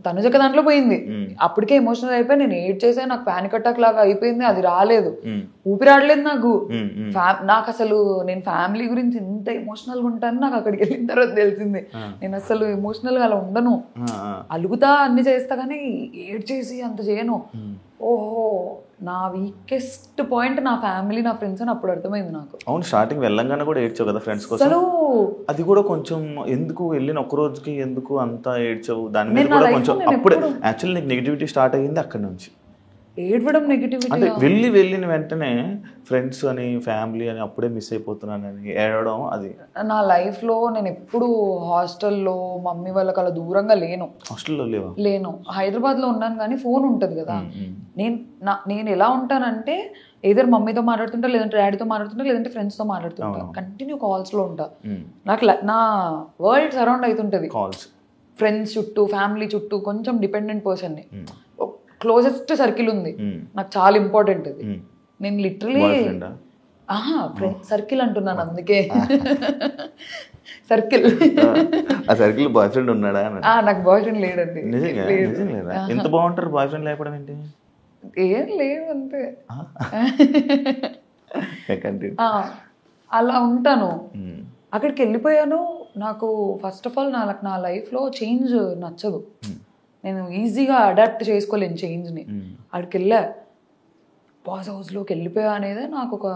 తనుజక్క దాంట్లో పోయింది, అప్పటికే ఎమోషనల్ అయిపోయి నేను ఏడ్ చేసా, నాకు పానిక్ అటాక్ లాగా అయిపోయింది, అది రాలేదు, ఊపిరాడలేదు నాకు. నాకు అసలు నేను ఫ్యామిలీ గురించి ఎంత ఎమోషనల్ గా ఉంటాను నాకు అక్కడికి వెళ్ళిన తర్వాత తెలిసింది. నేను అసలు ఎమోషనల్ గా అలా ఉండను, అలుగుతా అన్ని చేస్తా కానీ ఏడ్ చేసి అంత చేయను. ఓహో నా వీకెస్ట్ పాయింట్ నా ఫ్యామిలీ నా ఫ్రెండ్స్ అని అప్పుడు అర్థమైంది నాకు. అవును, స్టార్టింగ్ వెళ్ళంగానే కూడా ఏడ్చావు కదా ఫ్రెండ్స్ కోసం. అది కూడా కొంచెం ఎందుకు వెళ్ళిన ఒక్క రోజుకి ఎందుకు అంత ఏడ్చావు? దాని మీద కూడా కొంచెం అప్పుడే యాక్చువల్లీ నీకు నెగిటివిటీ స్టార్ట్ అయ్యింది అక్కడి నుంచి. ఏడవడం నెగిటివిటీ అంటే వెళ్ళిన వెంటనే ఫ్రెండ్స్ అని ఫ్యామిలీ అని అప్పుడే మిస్ అయిపోతున్నానని ఏడవడం. అది నా లైఫ్ లో నేను ఎప్పుడు హాస్టల్లో మమ్మీ వాళ్ళకి అలా దూరంగా లేను. హాస్టల్లో లేను, హైదరాబాద్ లో ఉన్నాను కానీ ఫోన్ ఉంటది కదా. నేను ఎలా ఉంటానంటే ఏదైనా మమ్మీతో మాట్లాడుతుంటా, లేదంటే డాడీతో మాట్లాడుతుంటా, లేదంటే ఫ్రెండ్స్ తో మాట్లాడుతుంటా, కంటిన్యూ కాల్స్ లో ఉంటా. నాకు నా వరల్డ్ సరౌండ్ అవుతుంటది, కాల్స్, ఫ్రెండ్స్ చుట్టూ, ఫ్యామిలీ చుట్టూ. కొంచెం డిపెండెంట్ పర్సన్ ని, క్లోజెస్ట్ సర్కిల్ ఉంది నాకు, చాలా ఇంపార్టెంట్ అది. నేను లిటరలీ ఫ్రెండ్ సర్కిల్ అంటున్నాను అందుకే. సర్కిల్. ఆ సర్కిల్ బాయ్ ఫ్రెండ్ ఉన్నాడా? నాకు బాయ్ ఫ్రెండ్ లేడండి. నిజంగా ఎంత బాగుంటారు బాయ్ ఫ్రెండ్ లేకపోవడం ఏంటి? ఏం లేదు అంతే. అలా ఉంటాను. అక్కడికి వెళ్ళిపోయాను. నాకు ఫస్ట్ ఆఫ్ ఆల్ నా లైఫ్లో చేంజ్ నచ్చదు. నేను ఈజీగా అడాప్ట్ చేసుకోలేను చేంజ్ని. అక్కడికి వెళ్ళా బాస్ హౌస్లోకి వెళ్ళిపోయా అనేది నాకు ఒక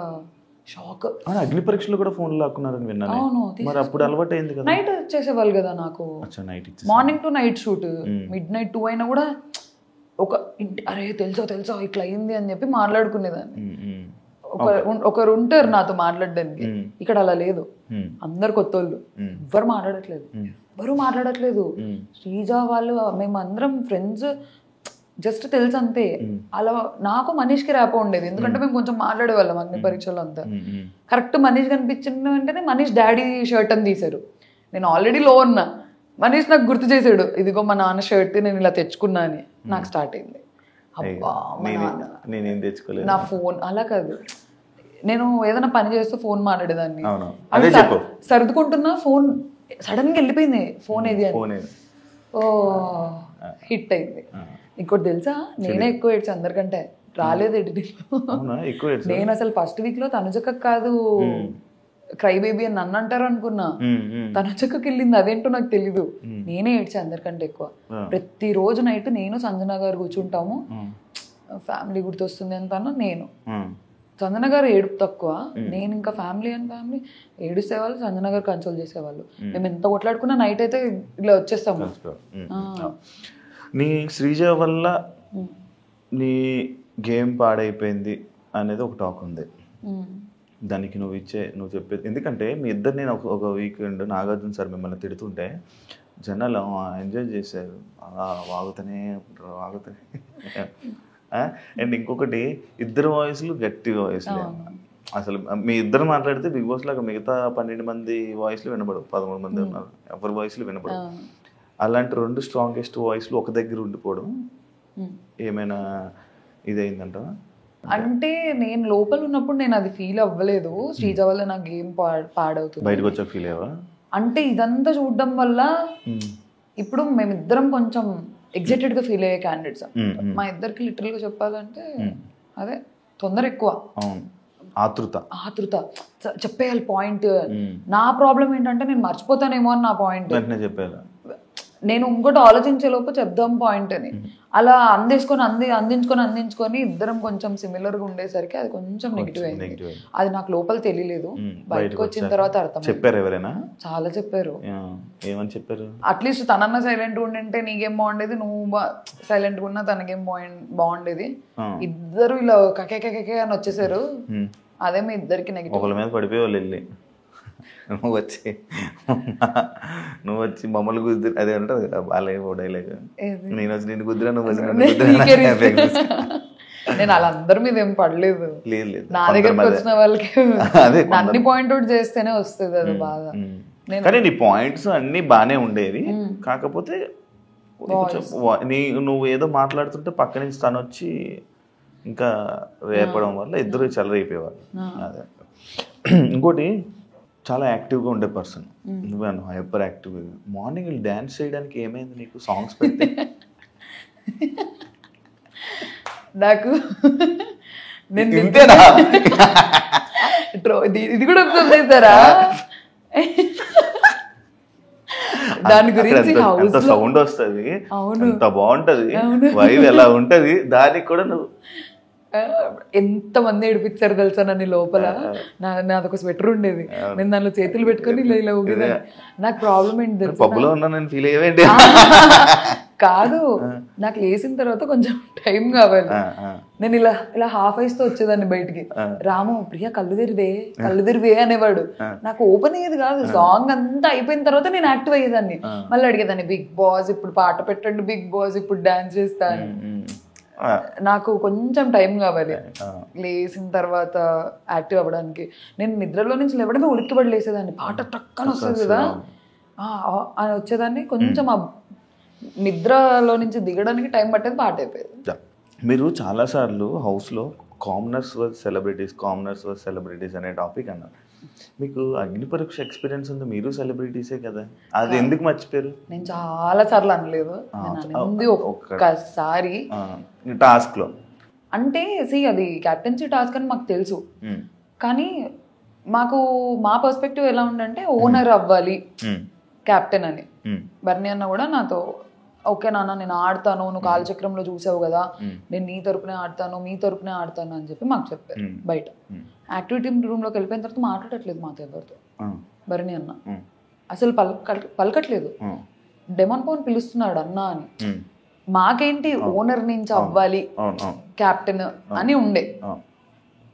షాక్. అగ్ని పరీక్షలు కూడా ఫోన్ లాక్కున్నారని విన్నాను. అవును. మరి అప్పుడు అలవాటు అయింది కదా. నైట్ చేసేవాళ్ళు కదా నాకు. Morning to night shoot. Mid night 2 అయినా కూడా ఒక అరే తెలుసా ఇట్లా అయింది అని చెప్పి మాట్లాడుకునేదాన్ని. ఒకరు ఉంటారు నాతో మాట్లాడడానికి. ఇక్కడ అలా లేదు. అందరు కొత్త వాళ్ళు. ఎవరు మాట్లాడట్లేదు. శ్రీజ వాళ్ళు మేమందరం ఫ్రెండ్స్ జస్ట్ తెలుసు అంతే. అలా నాకు మనీష్కి ర్యాపో ఉండేది. ఎందుకంటే మేము కొంచెం మాట్లాడేవాళ్ళం అగ్ని పరీక్షలు అంతా. కరెక్ట్ మనీష్ కనిపించిన వెంటనే మనీష్ డాడీ షర్ట్ అని తీశారు. నేను ఆల్రెడీ లో ఉన్నా. మనీష్ నాకు గుర్తు చేశాడు, ఇదిగో మా నాన్న షర్ట్ నేను ఇలా తెచ్చుకున్నా అని. నాకు స్టార్ట్ అయింది. అబ్బా నా ఫోన్. అలా కాదు, నేను ఏదైనా పని చేస్తూ ఫోన్ మాట్లాడేదాన్ని. సర్దుకుంటున్నా ఫోన్ సడన్ గా వెళ్ళిపోయింది. ఫోన్ ఏది అని. ఓ హిట్ అయింది. ఇంకోటి తెలుసా, నేనే ఎక్కువ ఏడ్చా అందరికంటే. రాలేదు ఎడిటింగ్. నేను అసలు ఫస్ట్ వీక్ లో తనుజక్క కాదు క్రై బేబీ అని నన్ను అంటారు అనుకున్నా. తనుజక్కకి వెళ్ళింది, అదేంటో నాకు తెలీదు. నేనే ఏడ్చా అందరికంటే ఎక్కువ. ప్రతిరోజు నైట్ నేను సంజన గారు కూర్చుంటాము. ఫ్యామిలీ గుర్తొస్తుంది అంటాను నేను. సంజన గారు ఏడుపు తక్కువ, నేను ఇంకా ఫ్యామిలీ ఏడుసేవాళ్ళు, సంజన గారు కన్సోల్ చేసేవాళ్ళు. మేము ఎంత కొట్లాడుకున్నా నైట్ అయితే ఇలా వచ్చేస్తాము. నీ శ్రీజ వల్ల నీ గేమ్ పాడైపోయింది అనేది ఒక టాక్ ఉంది. దానికి నువ్వు చెప్పేది ఎందుకంటే మీ ఇద్దరు, నేను ఒక వీకెండ్ నాగార్జున సార్ మిమ్మల్ని తిడుతుంటే జనాలు ఎంజాయ్ చేశారు. వాగుతూనే అండ్ ఇంకొకటి, ఇద్దరు వాయిస్లు గట్టి వాయిస్లే. అసలు మీ ఇద్దరు మాట్లాడితే బిగ్ బాస్ లాగా మిగతా 12 మంది వాయిస్లు వినపడవు. 13 మంది ఉన్నారు, ఎవరి వాయిస్లు వినపడవు. అలాంటి 2 స్ట్రాంగెస్ట్ వాయిస్లు ఒక దగ్గర ఉండిపోవడం ఏమైనా ఇదైందంట? అంటే నేను లోపల ఉన్నప్పుడు నేను అది ఫీల్ అవ్వలేదు. శ్రీజ వల్ల నా గేమ్ పాడవుతుంది. బయటకు వచ్చాక ఫీల్ అయ్యావా? అంటే ఇదంతా చూడడం వల్ల ఇప్పుడు మేమిద్దరం కొంచెం ఎగ్జైటెడ్ గా ఫీల్ అయ్యే క్యాండిడేట్స్. మా ఇద్దరికి లిటరల్ గా చెప్పాలంటే అదే తొందర ఎక్కువ, ఆతృత చెప్పేయాలి పాయింట్. నా ప్రాబ్లం ఏంటంటే నేను మర్చిపోతానేమో అని నా పాయింట్. చెప్పాను నేను ఇంకోటి ఆలోచించే లోపు చెప్దాం పాయింట్ అని. అలా అందించుకొని ఇద్దరం కొంచెం సిమిలర్ గా ఉండేసరికి అది కొంచెం నెగిటివ్ అయింది. అది నాకు లోపల తెలియలేదు, బయటకు వచ్చిన తర్వాత అర్థం. చెప్పారు ఎవరైనా? చాలా చెప్పారు. ఏమని చెప్పారు? అట్లీస్ట్ తనన్నా సైలెంట్ ఉండింటే నీకేం బాగుండేది, నువ్వు సైలెంట్ ఉన్నా తనకేం బాగుండేది. ఇద్దరు ఇలా కకే అని వచ్చేసారు. అదే మీ ఇద్దరికి నెగిటివ్. ఒకళ్ళ మీద పడిపోయేవాళ్ళు వెళ్ళి నువ్వు వచ్చి మమ్మల్ని కుదిరి అదే అంటారు బాలయ్య డైలాగ్, నేను వచ్చి నిన్ను కుదిరా నువ్వు వచ్చి. నేను వాళ్ళందరి మీద ఏం పడలేదు. లేదు, నా దగ్గరకు వచ్చిన వాళ్ళకి అన్ని పాయింట్ అవుట్ చేస్తేనే వస్తుంది అది బాగా. కానీ నీ పాయింట్స్ అన్ని బానే ఉండేవి. కాకపోతే నువ్వు ఏదో మాట్లాడుతుంటే పక్క నుంచి తను వచ్చి ఇంకా రేపడం వల్ల ఇద్దరు చెలరైపోయేవాళ్ళు. అదే ఇంకోటి, చాలా యాక్టివ్గా ఉండే పర్సన్ నువ్వే, హైపర్ యాక్టివ్. మార్నింగ్ డ్యాన్స్ చేయడానికి ఏమైంది నీకు? సాంగ్స్ పెడితే నాకు ఇది కూడా వస్తుందా దాని గురించి సౌండ్ వస్తుంది, అంత బాగుంటది, వైబ్ ఎలా ఉంటది, దానికి కూడా నువ్వు ఎంత మంది ఏడిపించారు తెలుసా నన్ను లోపల. నాదొక స్వెటర్ ఉండేది, నేను దానిలో చేతులు పెట్టుకుని ఇలా ఊగేదాన్ని. నాకు ప్రాబ్లం ఏంటి తెలుసా, కాదు నాకు లేచిన తర్వాత కొంచెం టైం కావాలి. నేను ఇలా హాఫ్ ఐస్ తో వచ్చేదాన్ని బయటికి. రాము ప్రియా కళ్ళు తెరివే అనేవాడు. నాకు ఓపెన్ అయ్యేది కాదు. సాంగ్ అంతా అయిపోయిన తర్వాత నేను యాక్టివ్ అయ్యేదాన్ని. మళ్ళీ అడిగేదాన్ని, బిగ్ బాస్ ఇప్పుడు పాట పెట్టండి, బిగ్ బాస్ ఇప్పుడు డాన్స్ చేస్తా అని. నాకు కొంచెం టైం కావాలి లేచిన తర్వాత యాక్టివ్ అవ్వడానికి. నేను నిద్రలో నుంచి లేవడమే ఉలిక్కిపడి లేసేదాన్ని. పాట టక్కని వస్తుంది కదా అని వచ్చేదాన్ని. కొంచెం నిద్రలో నుంచి దిగడానికి టైం పట్టేది, పాట అయిపోయేది. మీరు చాలాసార్లు హౌస్లో కామనర్స్ వర్సెస్ సెలబ్రిటీస్ అనే టాపిక్ అన్నారు. మీకు అగ్ని పరీక్ష ఎక్స్పీరియన్స్ ఉంది, మీరు సెలబ్రిటీసే కదా, అది ఎందుకు మర్చిపోయారు? నేను చాలా సార్లు అనలేదు, నేను అనింది ఒక్కసారి టాస్క్లో. అంటే అది క్యాప్టెన్సీ టాస్క్ అని మాకు తెలుసు, కానీ మాకు మా పర్స్పెక్టివ్ ఎలా ఉందంటే ఓనర్ అవ్వాలి క్యాప్టెన్ అని. బర్నీ అన్న కూడా నాతో ఓకే నాన్న నేను ఆడతాను, నువ్వు కాలచక్రంలో చూసావు కదా, నేను నీ తరపునే ఆడతాను, మీ తరపునే ఆడతాను అని చెప్పి మాకు చెప్పారు. బయట యాక్టివిటీ రూమ్లోకి వెళ్ళిపోయిన తర్వాత మాట్లాడట్లేదు మాతో ఎవరితో బర్నీ అన్న, అసలు పలకట్లేదు. డెమాన్ పవన్ పిలుస్తున్నాడు అన్న అని. మాకేంటి ఓనర్ నుంచి అవ్వాలి క్యాప్టెన్ అని ఉండే,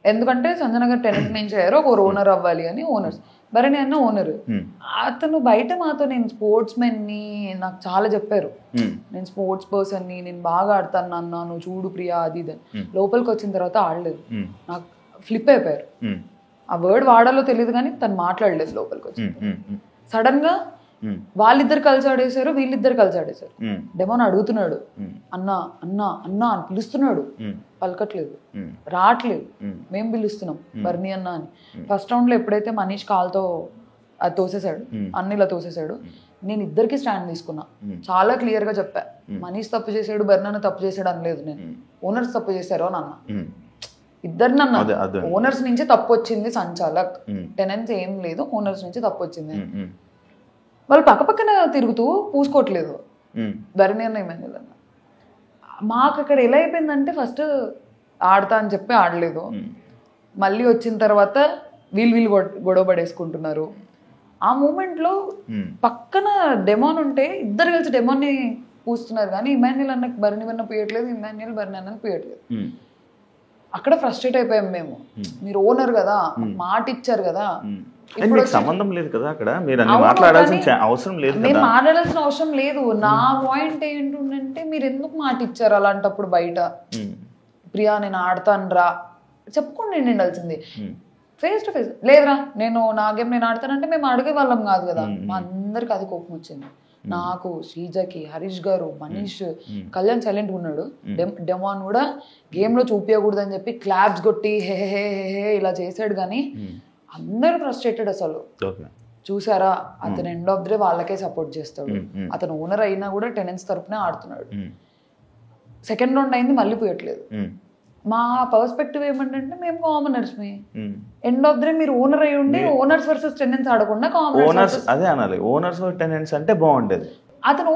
ఎందుకంటే సంజన గారు టెనెంట్ నుంచి అయ్యారు, ఒక ఓనర్ అవ్వాలి అని ఓనర్స్. బర్నీ అన్న ఓనర్. అతను బయట మాతో నేను స్పోర్ట్స్ మెన్ని నాకు చాలా చెప్పారు, నేను స్పోర్ట్స్ పర్సన్ని, నేను బాగా ఆడతాను అన్న, నువ్వు చూడు ప్రియా అది ఇది. లోపలికి వచ్చిన తర్వాత ఆడలేదు, నాకు ఫ్లిప్ అయిపోయారు. ఆ వర్డ్ వాడాలో తెలియదు కానీ తను మాట్లాడలేదు లోపలికి వచ్చి. సడన్ గా వాళ్ళిద్దరు కలిసి ఆడేశారు, వీళ్ళిద్దరు కలిసి ఆడేశారు. డెమోన్ అడుగుతున్నాడు అన్న అన్న అన్న అని పిలుస్తున్నాడు, పలకట్లేదు, రావట్లేదు. మేము పిలుస్తున్నాం బర్నీ అన్న అని. ఫస్ట్ రౌండ్ లో ఎప్పుడైతే మనీష్ కాల్తో అది తోసేశాడు, అన్నిలా తోసేశాడు, నేను ఇద్దరికి స్టాండ్ తీసుకున్నా. చాలా క్లియర్ గా చెప్పా, మనీష్ తప్పు చేశాడు, బర్నీ అన్న తప్పు చేశాడు అనలేదు నేను, ఓనర్స్ తప్పు చేశారు అని అన్నా. ఇద్దరిని అన్నా, ఓనర్స్ నుంచి తప్పు వచ్చింది, సంచాలక్ టెనెన్స్ ఏం లేదు, ఓనర్స్ నుంచి తప్పు వచ్చింది. వాళ్ళు పక్కపక్కన తిరుగుతూ పూసుకోవట్లేదు బర్నీ అన్న ఇమాన్యుల్ అన్న. మాకు అక్కడ ఎలా అయిపోయిందంటే ఫస్ట్ ఆడతా అని చెప్పి ఆడలేదు, మళ్ళీ వచ్చిన తర్వాత వీళ్ళు గొడవ పడేసుకుంటున్నారు. ఆ మూమెంట్లో పక్కన డెమాన్ ఉంటే ఇద్దరు కలిసి డెమాన్ని పూస్తున్నారు, కానీ ఇమాన్యుల్ అన్నకి బర్నీ అన్న పూయట్లేదు, ఇమాన్యుల్ బర్నీ అన్నకి పూయట్లేదు. అక్కడ ఫ్రస్ట్రేట్ అయిపోయాం మేము, మీరు ఓనర్ కదా, మాట ఇచ్చారు కదా, సంబంధం లేదు కదా అక్కడ, మీరు మాట్లాడాల్సిన అవసరం లేదు, మేము మాట్లాడాల్సిన అవసరం లేదు. నా పాయింట్ ఏంటంటే మీరు ఎందుకు మాట ఇచ్చారు అలాంటప్పుడు బయట, ప్రియా నేను ఆడతాను రా చెప్పుకోండి ఉండాల్సింది. ఫేస్ టు ఫేస్ లేదురా నేను నా గేమ్ నేను ఆడతానంటే మేము అడిగే వాళ్ళం కాదు కదా. మా అందరికి అది కోపం వచ్చింది, నాకు, శ్రీజకి, హరీష్ గారు, మనీష్, కళ్యాణ్ సైలెంట్గా ఉన్నాడు. డెమాన్ కూడా గేమ్ లో చూపించకూడదు అని చెప్పి క్లాప్స్ కొట్టి హే హే హే ఇలా చేశాడు, కానీ అందరూ ఫ్రస్ట్రేటెడ్. అసలు చూసారా, అతను ఎండ్ ఆఫ్ ది డే వాళ్ళకే సపోర్ట్ చేస్తాడు, అతను ఓనర్ అయినా కూడా టెనెన్స్ తరపునే ఆడుతున్నాడు. సెకండ్ రౌండ్ అయింది, మళ్ళీ పోయట్లేదు. మా పర్స్పెక్టివ్ ఏమంటే మేము commoners, end of the day మీరు ఓనర్ అయి ఉండి ఓనర్స్ వర్సెస్ టెనెన్స్ ఆడకుండా కామనర్స్ అదే అనాలి, ఓనర్స్ టెనెంట్స్ అంటే బాగుండేది. అతను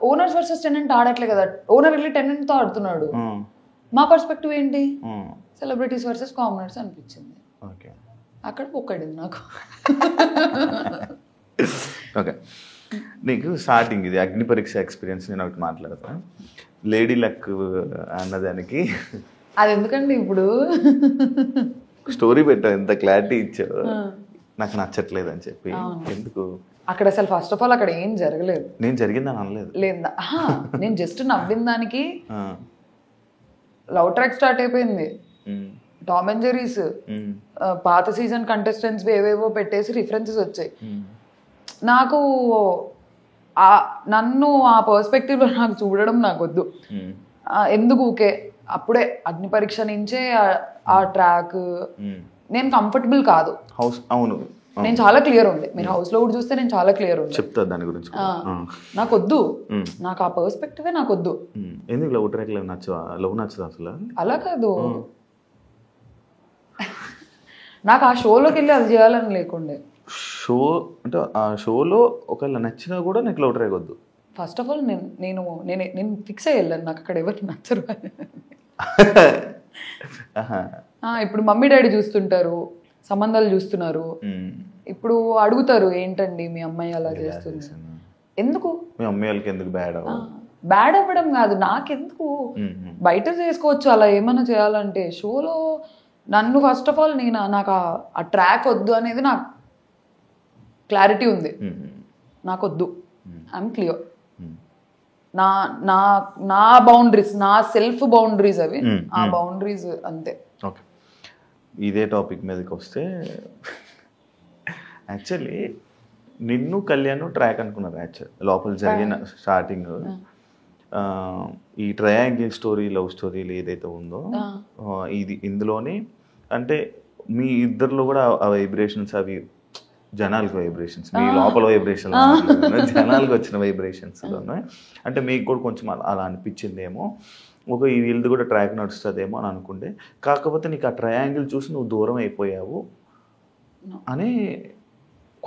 ఓనర్స్ వర్సెస్ టెనెంట్ ఆడట్లే కదా, ఓనర్ వెళ్ళి టెనెంట్ తో ఆడుతున్నాడు. మా పర్స్పెక్టివ్ ఏంటి, సెలబ్రిటీస్ వర్సెస్ కామనర్స్ అనిపించింది. అక్కడ ఒక్కడింది నాకు. ఓకే, నీకు స్టార్టింగ్ ఇది అగ్ని పరీక్ష ఎక్స్పీరియన్స్ నేను ఒకటి మాట్లాడతా. లేడీ లక్ అన్నదానికి అది ఎందుకండి ఇప్పుడు స్టోరీ పెట్టావు, ఎంత క్లారిటీ ఇచ్చావు, నాకు నచ్చట్లేదు అని చెప్పి. ఎందుకు అక్కడ అసలు ఫస్ట్ ఆఫ్ ఆల్ అక్కడ ఏం జరగలేదు, నేను జరిగిందని అనలేదు, లేదా నేను జస్ట్ నవ్విన దానికి లవ్ ట్రాక్ స్టార్ట్ అయిపోయింది. టామ్ అండ్ జెర్రీస్ పాత సీజన్ కంటెస్టెంట్స్ ఏవేవో పెట్టేసి రిఫరెన్సెస్ వచ్చాయి. నాకు నన్ను ఆ పర్స్పెక్టివ్లో నాకు చూడడం నాకు వద్దు. ఎందుకు ఊకే అప్పుడే అగ్ని పరీక్ష నుంచే ఆ ట్రాక్ నేను కంఫర్టబుల్ కాదు. అవును, నేను చాలా క్లియర్ ఉండే, మీరు హౌస్ లో కూడా చూస్తే నేను చాలా క్లియర్ ఉండే. చెప్తా దాని గురించి. నాకు వద్దు, నాకు ఆ పర్స్పెక్టివే నాకు వద్దు. ఎందుకు లవ్ ట్రాక్ లవ్ నచ్చదు అసలు? అలా కాదు, నాకు ఆ షోలోకి వెళ్ళి అది చేయాలని లేకుండే. షో అంటే ఆ షోలో ఒకవేళ నచ్చినా కూడా నీకు లవ్ ట్రాక్ వద్దు. ఫస్ట్ ఆఫ్ ఆల్ నేను ఫిక్స్ అయ్యి వెళ్ళాను, నాకు అక్కడ ఎవరికి నచ్చరు. ఇప్పుడు మమ్మీ డాడీ చూస్తుంటారు, సంబంధాలు చూస్తున్నారు, ఇప్పుడు అడుగుతారు ఏంటండి మీ అమ్మాయి అలా చేస్తుంది, ఎందుకు మీ అమ్మాయిలకి ఎందుకు బ్యాడ్ అవ్వడం కాదు, నాకెందుకు బయట చేసుకోవచ్చు అలా ఏమైనా చేయాలంటే. షోలో నన్ను ఫస్ట్ ఆఫ్ ఆల్ నాకు ఆ ట్రాక్ వద్దు అనేది నాకు క్లారిటీ ఉంది, నాకు వద్దు, ఐఎమ్ క్లియర్. నా నా నా బౌండరీస్, నా సెల్ఫ్ బౌండరీస్ అవి, ఆ బౌండరీస్ అంతే. ఓకే, ఇదే టాపిక్ మీదకి వస్తే యాక్చువల్లీ నిన్ను కళ్యాణ్ ట్రాక్ అనుకున్నారు యాక్చువల్ లోపల జరిగిన స్టార్టింగ్. ఈ ట్రయాంగిల్ స్టోరీ లవ్ స్టోరీలు ఏదైతే ఉందో ఇందులోనే అంటే మీ ఇద్దరిలో కూడా ఆ వైబ్రేషన్స్ అవి జనాలకు వైబ్రేషన్స్, మీ లోపల వైబ్రేషన్ జనాలకు వచ్చిన వైబ్రేషన్స్ అంటే మీకు కూడా కొంచెం అలా అనిపించిందేమో, వీళ్ళది కూడా ట్రాక్ నడుస్తుందేమో అని అనుకుంటే, కాకపోతే నీకు ఆ ట్రయాంగిల్ చూసి నువ్వు దూరం అయిపోయావు అని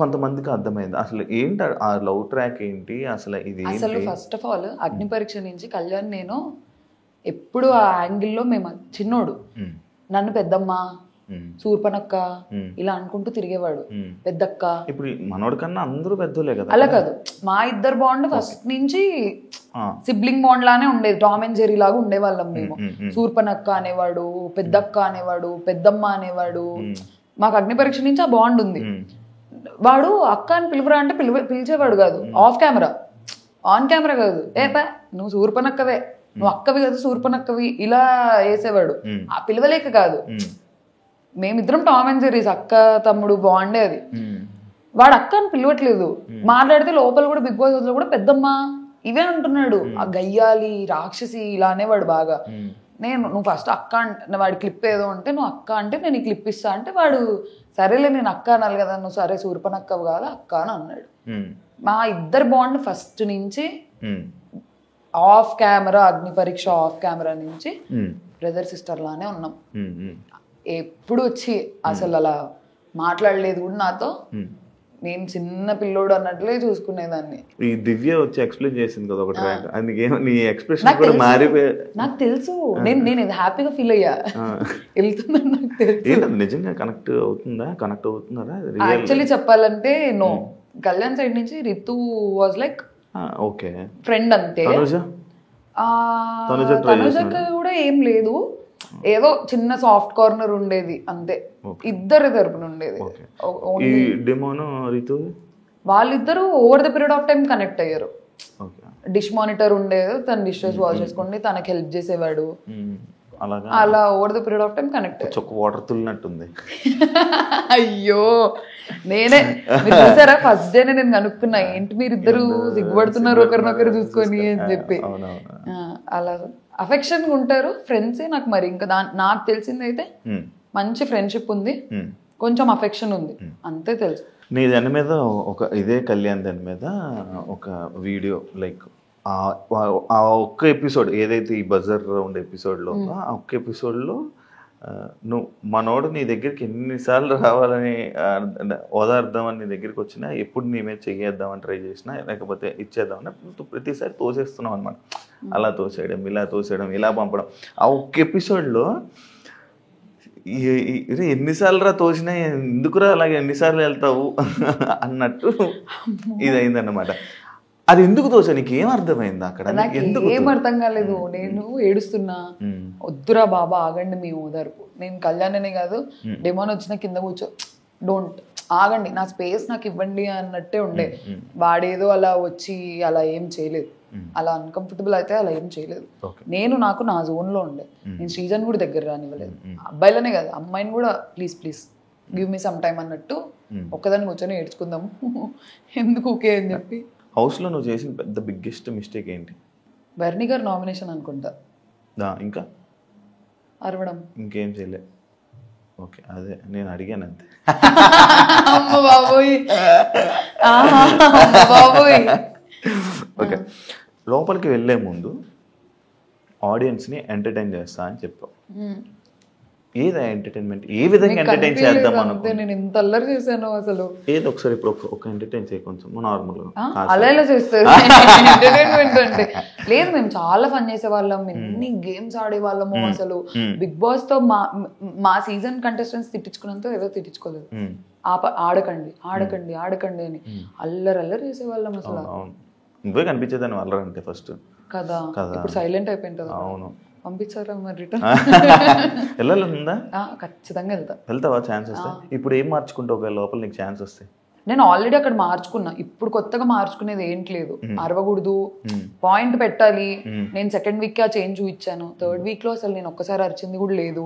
కొంతమందికి అర్థమైంది. అసలు ఏంటి ఆ లవ్ ట్రాక్ ఏంటి అసలు? ఇది అసలు ఫస్ట్ ఆఫ్ ఆల్ అగ్ని పరీక్ష నుంచి కళ్యాణ్ నేను ఎప్పుడు ఆ యాంగిల్లో మేము చిన్నోడు నన్ను పెద్దమ్మ సూర్పనక్క ఇలా అనుకుంటూ తిరిగేవాడు, పెద్దక్క. ఇప్పుడు మనోడి కన్నా అందరూ పెద్దోలే కదా. అలా కాదు, మా ఇద్దరు బాండ్ ఫస్ట్ నుంచి సిబ్లింగ్ బాండ్ లానే ఉండేది, టామ్ అండ్ జెర్రీ లాగా ఉండేవాళ్ళం మేము. సూర్పనక్క అనేవాడు, పెద్దక్క అనేవాడు, పెద్దమ్మ అనేవాడు. మాకు అగ్ని పరీక్ష నుంచి ఆ బాండ్ ఉంది. వాడు అక్క అని పిలుపురా అంటే పిలిచేవాడు కాదు, ఆఫ్ కెమెరా, ఆన్ కెమెరా కాదు. నువ్వు సూర్పనక్కవే, నువ్వు అక్కవి కదా సూర్పనక్కవి ఇలా వేసేవాడు. ఆ పిలవలేక కాదు, మేమిద్దరం టామ్ అండ్ జెర్రీస్, అక్క తమ్ముడు బాండే అది. వాడు అక్క అని పిలవట్లేదు, మాట్లాడితే లోపల కూడా బిగ్ బాస్ లో కూడా పెద్దమ్మ ఇవే అంటున్నాడు. ఆ గయ్యాలి రాక్షసి ఇలా అనేవాడు బాగా. నువ్వు ఫస్ట్ అక్క అంటే వాడి క్లిప్ ఏదో అంటే నువ్వు అక్క అంటే నేను ఈ క్లిప్ ఇస్తా అంటే వాడు సరేలే నేను అక్క అనాలి కదా, నువ్వు సరే సూర్పనక్కవు కాదు అక్క అని అన్నాడు. మా ఇద్దరు బాండ్ ఫస్ట్ నుంచి ఆఫ్ కెమెరా, అగ్ని పరీక్ష ఆఫ్ కెమెరా నుంచి బ్రదర్ సిస్టర్ లానే ఉన్నాం. ఎప్పుడు వచ్చి అసలు అలా మాట్లాడలేదు కూడా నాతో. నేను చిన్న పిల్లోడు అన్నట్లే చూసుకునేదాన్ని. ఈ దివ్య వచ్చి ఎక్స్ప్లెయిన్ చేసింది కదా ఒక ట్రాక్, అందుకే నీ ఎక్స్ప్రెషన్ కూడా మారిపోయి నాకు తెలుసు. నేను ఇది హ్యాపీగా ఫీల్ అయ్యా, వెళ్తుందని నాకు తెలుసు. నిజంగా కనెక్ట్ అవుతున్నారా? యాక్చువల్లీ చెప్పాలంటే నో, కళ్యాణ్ సైడ్ నుంచి Ritu was like okay friend అంతే. తనుజకి కూడా ఏం లేదు, ఏదో చిన్న సాఫ్ట్ కార్నర్ ఉండేది అంతే, ఇద్దరి తరపున ఉండేది. వాళ్ళిద్దరూ over the period of time connect అయ్యారు. డిష్ మానిటర్ ఉండేది, తన డిషెస్ వాష్ చేసుకోండి, తనకి హెల్ప్ చేసేవాడు, అలా over the period of time connect అయ్యారు. వాటర్ తుల్లినట్టుంది. అయ్యో నేనే చూసారా ఫస్ట్ డే నేను కనుక్కున్నా, ఏంటి మీరు ఇద్దరు సిగ్గుపడుతున్నారు ఒకరినొకరు చూసుకొని అని చెప్పి. అలా అఫెక్షన్ ఉంటారు ఫ్రెండ్సే. నాకు మరి ఇంకా నాకు తెలిసింది అయితే మంచి ఫ్రెండ్షిప్ ఉంది, కొంచెం అఫెక్షన్ ఉంది అంతే తెలుసు. నీ దాని మీద ఇదే కళ్యాణ్ దాని మీద ఒక వీడియో లైక్ ఆ ఒక్క ఎపిసోడ్ ఏదైతే ఈ బజర్ రౌండ్ ఎపిసోడ్లో ఆ ఒక్క ఎపిసోడ్లో నువ్వు మనోడు నీ దగ్గరికి ఎన్నిసార్లు రావాలని ఓదార్దామని నీ దగ్గరికి వచ్చినా, ఎప్పుడు నీ మీద చెయ్యేద్దామని ట్రై చేసినా, లేకపోతే ఇచ్చేద్దామని నువ్వు ప్రతిసారి తోసేస్తున్నావు అనమాట. అలా తోసేయడం, ఇలా తోసేయడం, ఇలా పంపడం. ఆ ఒక్క ఎపిసోడ్లో ఎన్నిసార్లు రా తోసినా ఎందుకురా అలాగే ఎన్నిసార్లు వెళ్తావు అన్నట్టు ఇది అయిందన్నమాట. అది ఎందుకు తోసా? నీకు ఏం అర్థమైంది అక్కడ? ఏం అర్థం కాలేదు. నేను ఏడుస్తున్నా, వద్దురా బాబా ఆగండి మీ ఓదార్పు. నేను కళ్యాణ్ అనే కాదు, డెమోన్ వచ్చిన కింద కూర్చో, డోంట్ ఆగండి, నా స్పేస్ నాకు ఇవ్వండి అన్నట్టే ఉండే. వాడేదో అలా వచ్చి అలా ఏం చేయలేదు, అలా అన్కంఫర్టబుల్ అయితే అలా ఏం చేయలేదు. నాకు నా జోన్ లో ఉండే. నేను శ్రీజన్ కూడా దగ్గర రానివ్వలేదు, అబ్బాయిలనే కాదు అమ్మాయిని కూడా please please give me some time అన్నట్టు ఒక్కదాన్ని కూర్చొని ఏడ్చుకుందాము ఎందుకు ఓకే అని చెప్పి. హౌస్లో నువ్వు చేసిన పెద్ద బిగ్గెస్ట్ మిస్టేక్ ఏంటి? బర్నీ గారు నామినేషన్ అనుకుంటా. ఇంకా అరవడం, ఇంకేం చేయలే. ఓకే, అదే నేను అడిగాను అంతే. అమ్మ బాబోయ్, బాబోయ్. ఓకే, లోపలికి వెళ్ళే ముందు ఆడియన్స్ని ఎంటర్టైన్ చేస్తా అని చెప్పావు. ఏదా ఎంటర్టైన్మెంట్? ఏ విధంగా ఎంటర్టైన్ చేద్దాం అనుకో. నేను ఇంత అల్లరి చేశాను అసలు. ఏదో ఒకసారి ఇప్పుడు ఒక ఎంటర్టైన్ చేయ కొంచెం నార్మల్ అలా ఎలా చేస్తారు ఎంటర్టైన్మెంట్ అంటే? లేదు, మేము చాలా ఫన్ చేసేవాళ్ళం, ఎన్ని గేమ్స్ ఆడేవాళ్ళము. అసలు బిగ్ బాస్ తో మా సీజన్ కంటెస్టెంట్స్ తిట్టించుకున్నంత ఏదో తిట్టించుకోలేదు. ఆడకండి ఆడకండి ఆడకండి అని అల్లరి అల్లరి చేసేవాళ్ళం అసలు. నువ్వే కనిపించేదాన్ని అల్లరి అంటే ఫస్ట్ కదా. ఇప్పుడు సైలెంట్ అయిపోయింది. అవును, పంపించారా మరి రిటర్న్? వెళ్ళాలందా? ఖచ్చితంగా వెళ్తావా? ఛాన్స్ వస్తే ఇప్పుడు ఏం మార్చుకుంటావు లోపల నీకు ఛాన్స్ వస్తే? నేను ఆల్రెడీ అక్కడ మార్చుకున్నా, ఇప్పుడు కొత్తగా మార్చుకునేది ఏంటి లేదు. అరవకూడదు, పాయింట్ పెట్టాలి. నేను సెకండ్ వీక్ ఆ చేంజ్ చూపించాను, థర్డ్ వీక్ లో అసలు నేను ఒక్కసారి అరిచింది కూడా లేదు.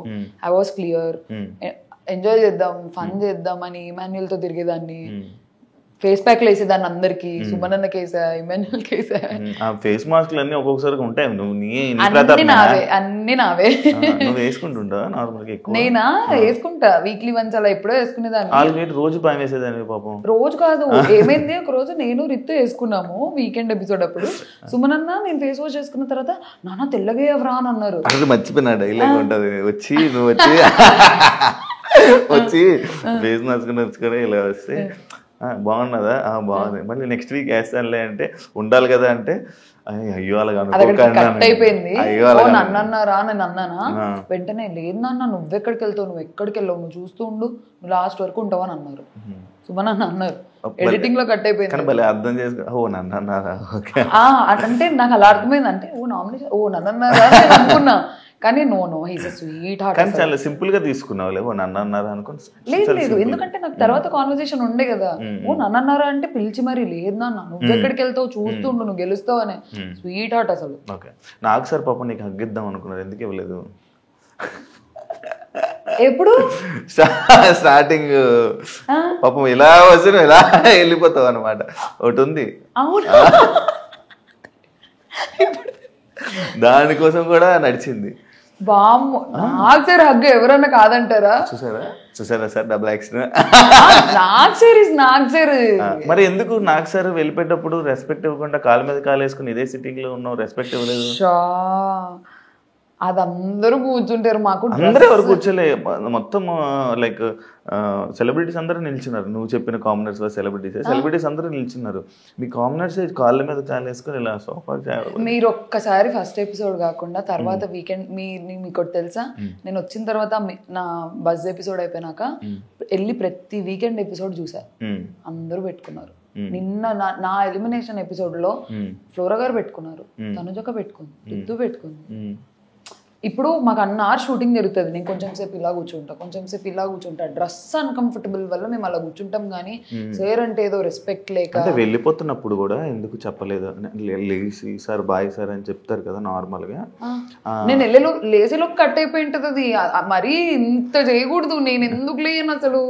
I was clear. ఎంజాయ్ చేద్దాం, ఫన్ చేద్దాం అని ఇమాన్యుయల్ తో తిరిగేదాన్ని. ఫేస్ ప్యాక్లు వేసేదాన్ని అందరికి, సుమనన్న కేసా, ఇమాన్యుల్ కేసా, ఆ ఫేస్ మాస్క్లు అన్ని ఒక్కొక్కసారి ఉంటాయి. నువ్వు అన్ని నావే. నువ్వు వేసుకుంటుంటా నార్మల్గా ఎక్కువ? నేనా వేసుకుంటా, వీక్లీ వన్స్ అలా ఎప్పుడో వేసుకునేదాన్ని. ఆల్రెడీ రోజు భయం వేసేదాన్ని పాపం. రోజు కాదు, ఏమైంది ఒక రోజు నేను రిత్తు వేసుకున్నాము వీకెండ్ ఎపిసోడ్ అప్పుడు. సుమనన్న నేను ఫేస్ వాష్ చేసుకున్న తర్వాత నాన్న తెల్లగా ఎవరా అని అన్నారు. అది మర్చిపోయినా డైలాగ్ ఉంటది, వచ్చి నువ్వు వచ్చి ఫేస్ మాస్క్ నచ్చుకొని ఇలా వస్తే బాగున్నదా, బాగుంది, మళ్ళీ నెక్స్ట్ వీక్ వేస్తానులే అంటే ఉండాలి కదా అంటే అయ్యో అలాగా అయిపోయింది. నన్ను అన్నారా నేను అన్నానా, వెంటనే లేదు నాన్న నువ్వెక్కడికి వెళ్తావు, నువ్వు ఎక్కడికి వెళ్ళావు, నువ్వు చూస్తూ ఉండు, నువ్వు లాస్ట్ వరకు ఉంటావు అని అన్నారు. సుమన్ అన్నారు. ఎడిటింగ్ లో కట్ అయిపోయింది. అర్థం చేసుకో, ఓ నన్ను అన్నారా అంటే నాకు అలా అర్థమైంది. అంటే ఓ నామినేషన్, ఓ నన్ను అన్నారా నేను అనుకున్నా, కానీ no he's a sweetheart. కానీ చాలా సింపుల్ గా తీసుకున్నావు, లేవో నన్ను అన్నారా అనుకుని. లేదు ఎందుకంటే నాకు తర్వాత కాన్వర్సేషన్ ఉండే కదా, ఓ నన్ను అన్నారా అంటే పిలిచి మరి లేదు నాన్న నువ్వు ఎక్కడికి వెళ్తావు చూస్తుండు నువ్వు గెలుస్తావు అనే స్వీట్ హార్ట్ అసలు. ఓకే, నాకు సార్ పాపం నీకు హగ్గిద్దాం అనుకున్నారు, ఎందుకు ఇవ్వలేదు? ఎప్పుడు స్టార్టింగ్ పాపం ఇలా వచ్చి నువ్వు ఇలా వెళ్ళిపోతావు అనమాట, ఒకటి ఉంది. అవును, దానికోసం కూడా నడిచింది. బామ్మ నాకు సార్ హగ్ ఎవరన్నా కాదంటారా? చూసారా సార్ డబుల్ యాక్షన్. నాకు సార్ మరి ఎందుకు నాకు సార్ వెళ్ళిపోయేటప్పుడు రెస్పెక్ట్ ఇవ్వకుండా కాలు మీద కాలు వేసుకుని ఇదే సిట్టింగ్ లో ఉన్నావు, రెస్పెక్ట్ ఇవ్వలేదు? అది అందరూ కూర్చుంటారు, మాకు అందరూ ఎవరు కూర్చోలే, మొత్తం లైక్ సెలబ్రిటీస్ అందరూ నిల్చున్నారు. నువ్వు చెప్పిన కామనర్స్ సెలబ్రిటీస్ అందరూ నిల్చున్నారు. మీ కామనర్స్ కాళ్ళ మీద కాలు వేసుకుని ఇలా సోఫా. మీరు ఒక్కసారి ఫస్ట్ ఎపిసోడ్ కాకుండా తర్వాత వీకెండ్ మీకు తెలుసా, నేను వచ్చిన తర్వాత నా బజ్ ఎపిసోడ్ అయిపోయినాక వెళ్ళి ప్రతి వీకెండ్ ఎపిసోడ్ చూసా, అందరూ పెట్టుకున్నారు. నిన్న నా ఎలిమినేషన్ ఎపిసోడ్ లో ఫ్లోరా గారు పెట్టుకున్నారు, తనుజక్క పెట్టుకుంది, రితు పెట్టుకుంది. ఇప్పుడు మాకు అన్నారు షూటింగ్ జరుగుతుంది, నేను కొంచెం సేపు ఇలా కూర్చుంటా, డ్రెస్ అన్కంఫర్టబుల్ వల్ల మేము అలా కూర్చుంటాం. కానీ సార్ అంటే ఏదో రెస్పెక్ట్ లేక. అంటే వెళ్ళిపోతున్నప్పుడు కూడా ఎందుకు చెప్పలేదు, లేసి సార్ బాయ్ సార్ అని చెప్తారు కదా నార్మల్ గా. నేను లేసేలోకి కట్ అయిపోయి ఉంటది అది, మరీ ఇంత చేయకూడదు. నేను ఎందుకు లేను అసలు,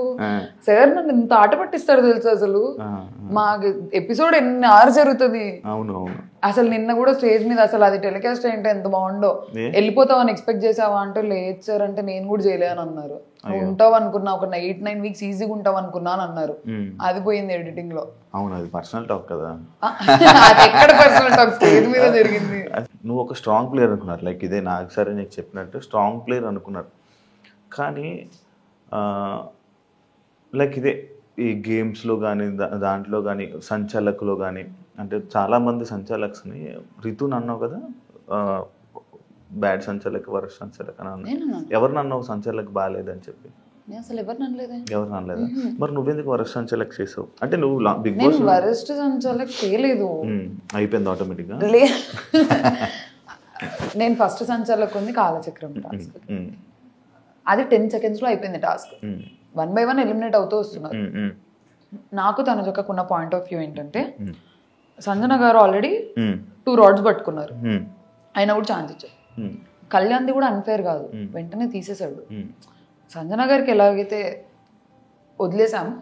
సార్ నన్ను ఇంత ఆట పట్టిస్తారు తెలుసు అసలు. మాకు ఎపిసోడ్ ఎన్ని అవర్స్ జరుగుతుంది. అవును, అసలు నిన్న కూడా స్టేజ్ మీద అసలు అది టెలికాస్ట్ ఏంటో ఎంత బాగుండో, వెళ్ళిపోతావు అని ఎక్స్పెక్ట్ చేసావా అంటే లేదు సార్ అంటే నేను కూడా చేయలే అని అన్నారు. ఉంటావు అనుకున్నా, ఒక 8-9 వీక్స్ ఈజీగా ఉంటావు అనుకున్నా అని అన్నారు. అది పోయింది ఎడిటింగ్ లో. అవును, అది పర్సనల్ టాక్ కదా. అది ఎక్కడ పర్సనల్ టాక్, స్టేజ్ మీద జరిగింది. నువ్వు ఒక స్ట్రాంగ్ ప్లేయర్ అనుకున్నారు, లైక్ ఇదే నాకు సరే నీకు చెప్పినట్టు స్ట్రాంగ్ ప్లేయర్ అనుకున్నారు. కానీ లైక్ ఇదే ఈ గేమ్స్లో కానీ దాంట్లో కానీ సంచాలకులో కానీ, అంటే చాలామంది సంచాలక్స్ని రితుని అన్నావు కదా, బ్యాడ్ సంచాలక్ వరస్ట్ సంచాలక్ అని అన్నావు. ఎవరిని అన్నావు సంచాలక్ బాగాలేదని చెప్పి? అసలు ఎవరిని అనలేదా? మరి నువ్వెందుకు వరస్ట్ సంచాలక్ చేసావు? అంటే నువ్వు బిగ్ బాస్ వరస్ట్ సంచాలక్ చేయలేదు, అయిపోయింది ఆటోమేటిక్గా. నేను ఫస్ట్ సంచాలక్ ఉంది కాలచక్రం టాస్క్, అది 10 seconds లో అయిపోయింది టాస్క్. 1 by 1 ఎలిమినేట్ అవుతూ వస్తున్నారు. నాకు తనుజక్కకున్న పాయింట్ ఆఫ్ వ్యూ ఏంటంటే, సంజన గారు ఆల్రెడీ 2 rods పట్టుకున్నారు, అయినా కూడా ఛాన్స్ ఇచ్చారు. కళ్యాణ్ది కూడా అన్ఫేర్ కాదు, వెంటనే తీసేశాడు. సంజన గారికి ఎలాగైతే వదిలేసాము,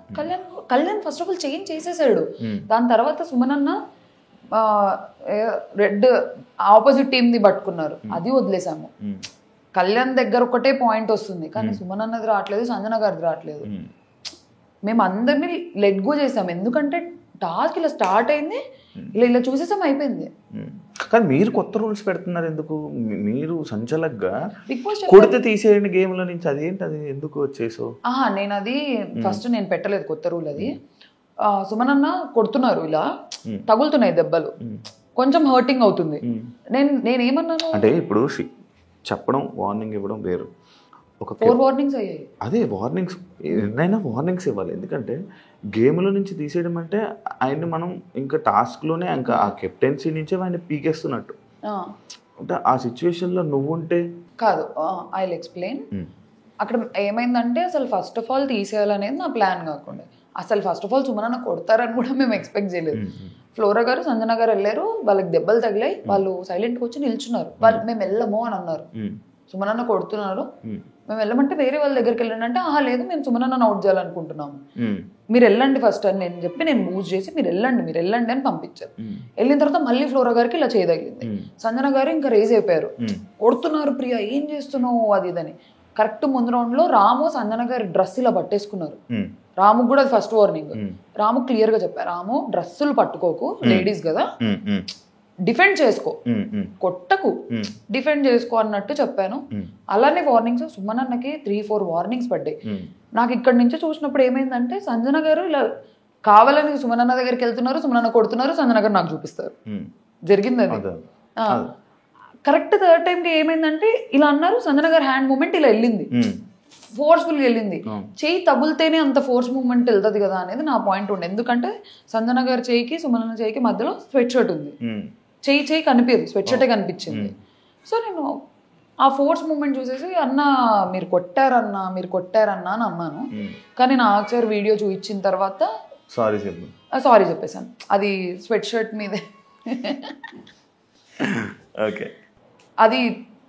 Kalyan first of all change చేసేసాడు. దాని తర్వాత సుమనన్న రెడ్ ఆపోజిట్ టీమ్ది పట్టుకున్నారు, అది వదిలేసాము. కళ్యాణ్ దగ్గర ఒకటే పాయింట్ వస్తుంది, కానీ సుమనన్నది రావట్లేదు, సంజన గారిది రావట్లేదు. మేము అందరినీ లెట్ గో చేసాం, ఎందుకంటే టాస్క్ ఇలా స్టార్ట్ అయింది, ఇలా చూసేసాం, అయిపోయింది. కానీ మీరు కొత్త రూల్స్ పెడుతున్నారు ఎందుకు? మీరు సంచలక్గా కొడితే తీసేయండి గేమ్ లో నుంచి, అదేంటి, అది ఎందుకు వచ్చేసావు? నేను అది ఫస్ట్ నేను పెట్టలేదు కొత్త రూల్. అది సుమనన్న కొడుతున్నారు, ఇలా తగులుతున్నాయి దెబ్బలు, కొంచెం హర్టింగ్ అవుతుంది. నేనేమన్నాను అంటే, ఇప్పుడు చెప్పడం వార్నింగ్ ఇవ్వడం వేరు. ఒక 4 warnings అయ్యాయి. అదే వార్నింగ్స్, ఎన్నైనా వార్నింగ్స్ ఇవ్వాలి. ఎందుకంటే గేమ్లో నుంచి తీసేయడం అంటే ఆయన్ని మనం ఇంకా టాస్క్లోనే ఇంకా ఆ కెప్టెన్సీ నుంచే ఆయన పీకేస్తున్నట్టు. అంటే ఆ సిచ్యువేషన్లో నువ్వు ఉంటే కాదు. I will explain. అక్కడ ఏమైందంటే, అసలు ఫస్ట్ ఆఫ్ ఆల్ తీసేయాలనేది నా ప్లాన్ కాకుండా, అసలు ఫస్ట్ ఆఫ్ ఆల్ సుమనన్న కొడతారని కూడా మేము ఎక్స్పెక్ట్ చేయలేదు. ఫ్లోరా గారు సంజన గారు వెళ్ళారు, వాళ్ళకి దెబ్బలు తగిలాయి, వాళ్ళు సైలెంట్గా వచ్చి నిల్చున్నారు. వాళ్ళు మేము వెళ్ళము అని అన్నారు. సుమనన్న కొడుతున్నారు, మేము వెళ్ళమంటే వేరే వాళ్ళ దగ్గరికి వెళ్ళండి అంటే లేదు మేము సుమనన్న అవుట్ చేయాలనుకుంటున్నాము, మీరు వెళ్ళండి ఫస్ట్ అని నేను చెప్పి నేను మూవ్ చేసి మీరు వెళ్ళండి అని పంపించారు. వెళ్ళిన తర్వాత మళ్ళీ ఫ్లోరా గారికి ఇలా చేయదగిలింది. సంజన గారు ఇంకా రేజ్ అయిపోయారు, కొడుతున్నారు ప్రియా ఏం చేస్తున్నావు అది ఇదని. కరెక్ట్ ముందు రౌండ్ లో రాము సంజన గారి డ్రెస్ ఇలా పట్టేసుకున్నారు. రాముకు కూడా అది ఫస్ట్ వార్నింగ్. రాము క్లియర్ గా చెప్పారు, రాము డ్రెస్సులు పట్టుకోకు, లేడీస్ కదా, డిఫెండ్ చేసుకో, కొట్టకు, డిఫెండ్ చేసుకో అన్నట్టు చెప్పాను. అలానే వార్నింగ్స్ సుమనన్నకి 3-4 వార్నింగ్స్ పడ్డాయి. నాకు ఇక్కడ నుంచి చూసినప్పుడు ఏమైందంటే సంజన గారు ఇలా కావాలని సుమనన్న దగ్గరికి వెళ్తున్నారు, సుమనన్న కొడుతున్నారు, సంజన గారు నాకు చూపిస్తారు. జరిగింది అది. కరెక్ట్ థర్డ్ టైంకి ఏమైందంటే ఇలా అన్నారు, సంజన గారు హ్యాండ్ మూమెంట్ ఇలా వెళ్ళింది, ఫోర్స్ఫుల్గా వెళ్ళింది. చెయ్యి తగులితేనే అంత ఫోర్స్ మూమెంట్ వెళ్తుంది కదా అనేది నా పాయింట్ ఉండే. ఎందుకంటే సంజన గారి చెయ్యికి సుమనన్న చెయ్యికి మధ్యలో స్వెట్ షర్ట్ ఉంది, చెయ్యి కనిపించదు, స్వెట్ షర్టే కనిపించింది. సో నేను ఆ ఫోర్స్ మూమెంట్ చూసేసి అన్న మీరు కొట్టారన్నా అని అన్నాను. కానీ నా ఆచార్ వీడియో చూపించిన తర్వాత సారీ చెప్పేశాను, అది స్వెట్ షర్ట్ మీదే. అది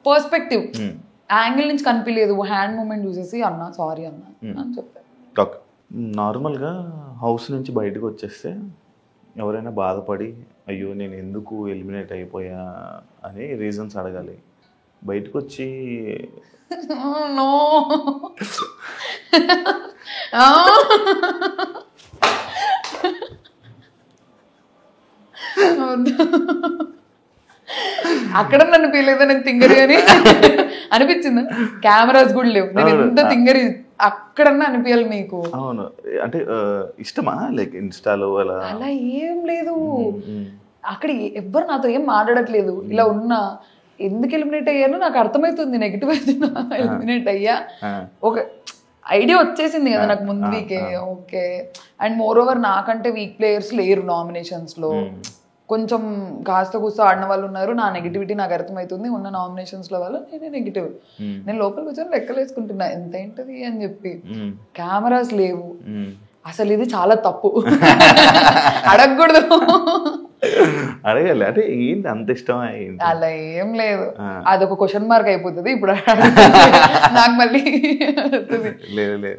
పర్స్పెక్టివ్ యాంగిల్ నుంచి కనిపించలేదు, హ్యాండ్ మూమెంట్ చూసేసి అన్న సారీ అన్న అని చెప్పాను. నార్మల్గా హౌస్ నుంచి బయటకు వచ్చేస్తే ఎవరైనా బాధపడి అయ్యో నేను ఎందుకు ఎలిమినేట్ అయిపోయా అని రీజన్స్ అడగాలి. బయటకు వచ్చి నో అక్కడ నన్ను ఫీల్ నేను తింగరి అని అనిపించింది. కెమెరాస్ కూడా లేవు, నేను ఎంత తింగరి అక్కడన్నా అనిపించాలి మీకు. అవును, అంటే ఇష్టమా లైక్ ఇన్స్టాలో అలా ఏం లేదు. అక్కడ ఎవ్వరు నాతో ఏం మాట్లాడట్లేదు. ఇలా ఉన్నా ఎందుకు ఎలిమినేట్ అయ్యానో నాకు అర్థమవుతుంది, నెగిటివ్ అయితే ఎలిమినేట్ అయ్యా ఒక ఐడియా వచ్చేసింది కదా నాకు ముందు వీకే. ఓకే, అండ్ మోర్ ఓవర్ నాకంటే వీక్ ప్లేయర్స్ లేరు నామినేషన్స్ లో, కొంచెం కాస్త కూస్త ఆడిన వాళ్ళు ఉన్నారు. నా నెగిటివిటీ నాకు అర్థమవుతుంది, ఉన్న నామినేషన్స్ లో వాళ్ళు నేనే నెగిటివ్. నేను లోపలికి వచ్చాను లెక్కలు వేసుకుంటున్నా ఎంత ఏంటది అని చెప్పి. కెమెరాస్ లేవు, అసలు ఇది చాలా తప్పు, అడగకూడదు. అడగాలి అంటే ఏంటి అంత ఇష్టం? అలా ఏం లేదు, అదొక క్వశ్చన్ మార్క్ అయిపోతుంది ఇప్పుడు నాకు మళ్ళీ. లేదు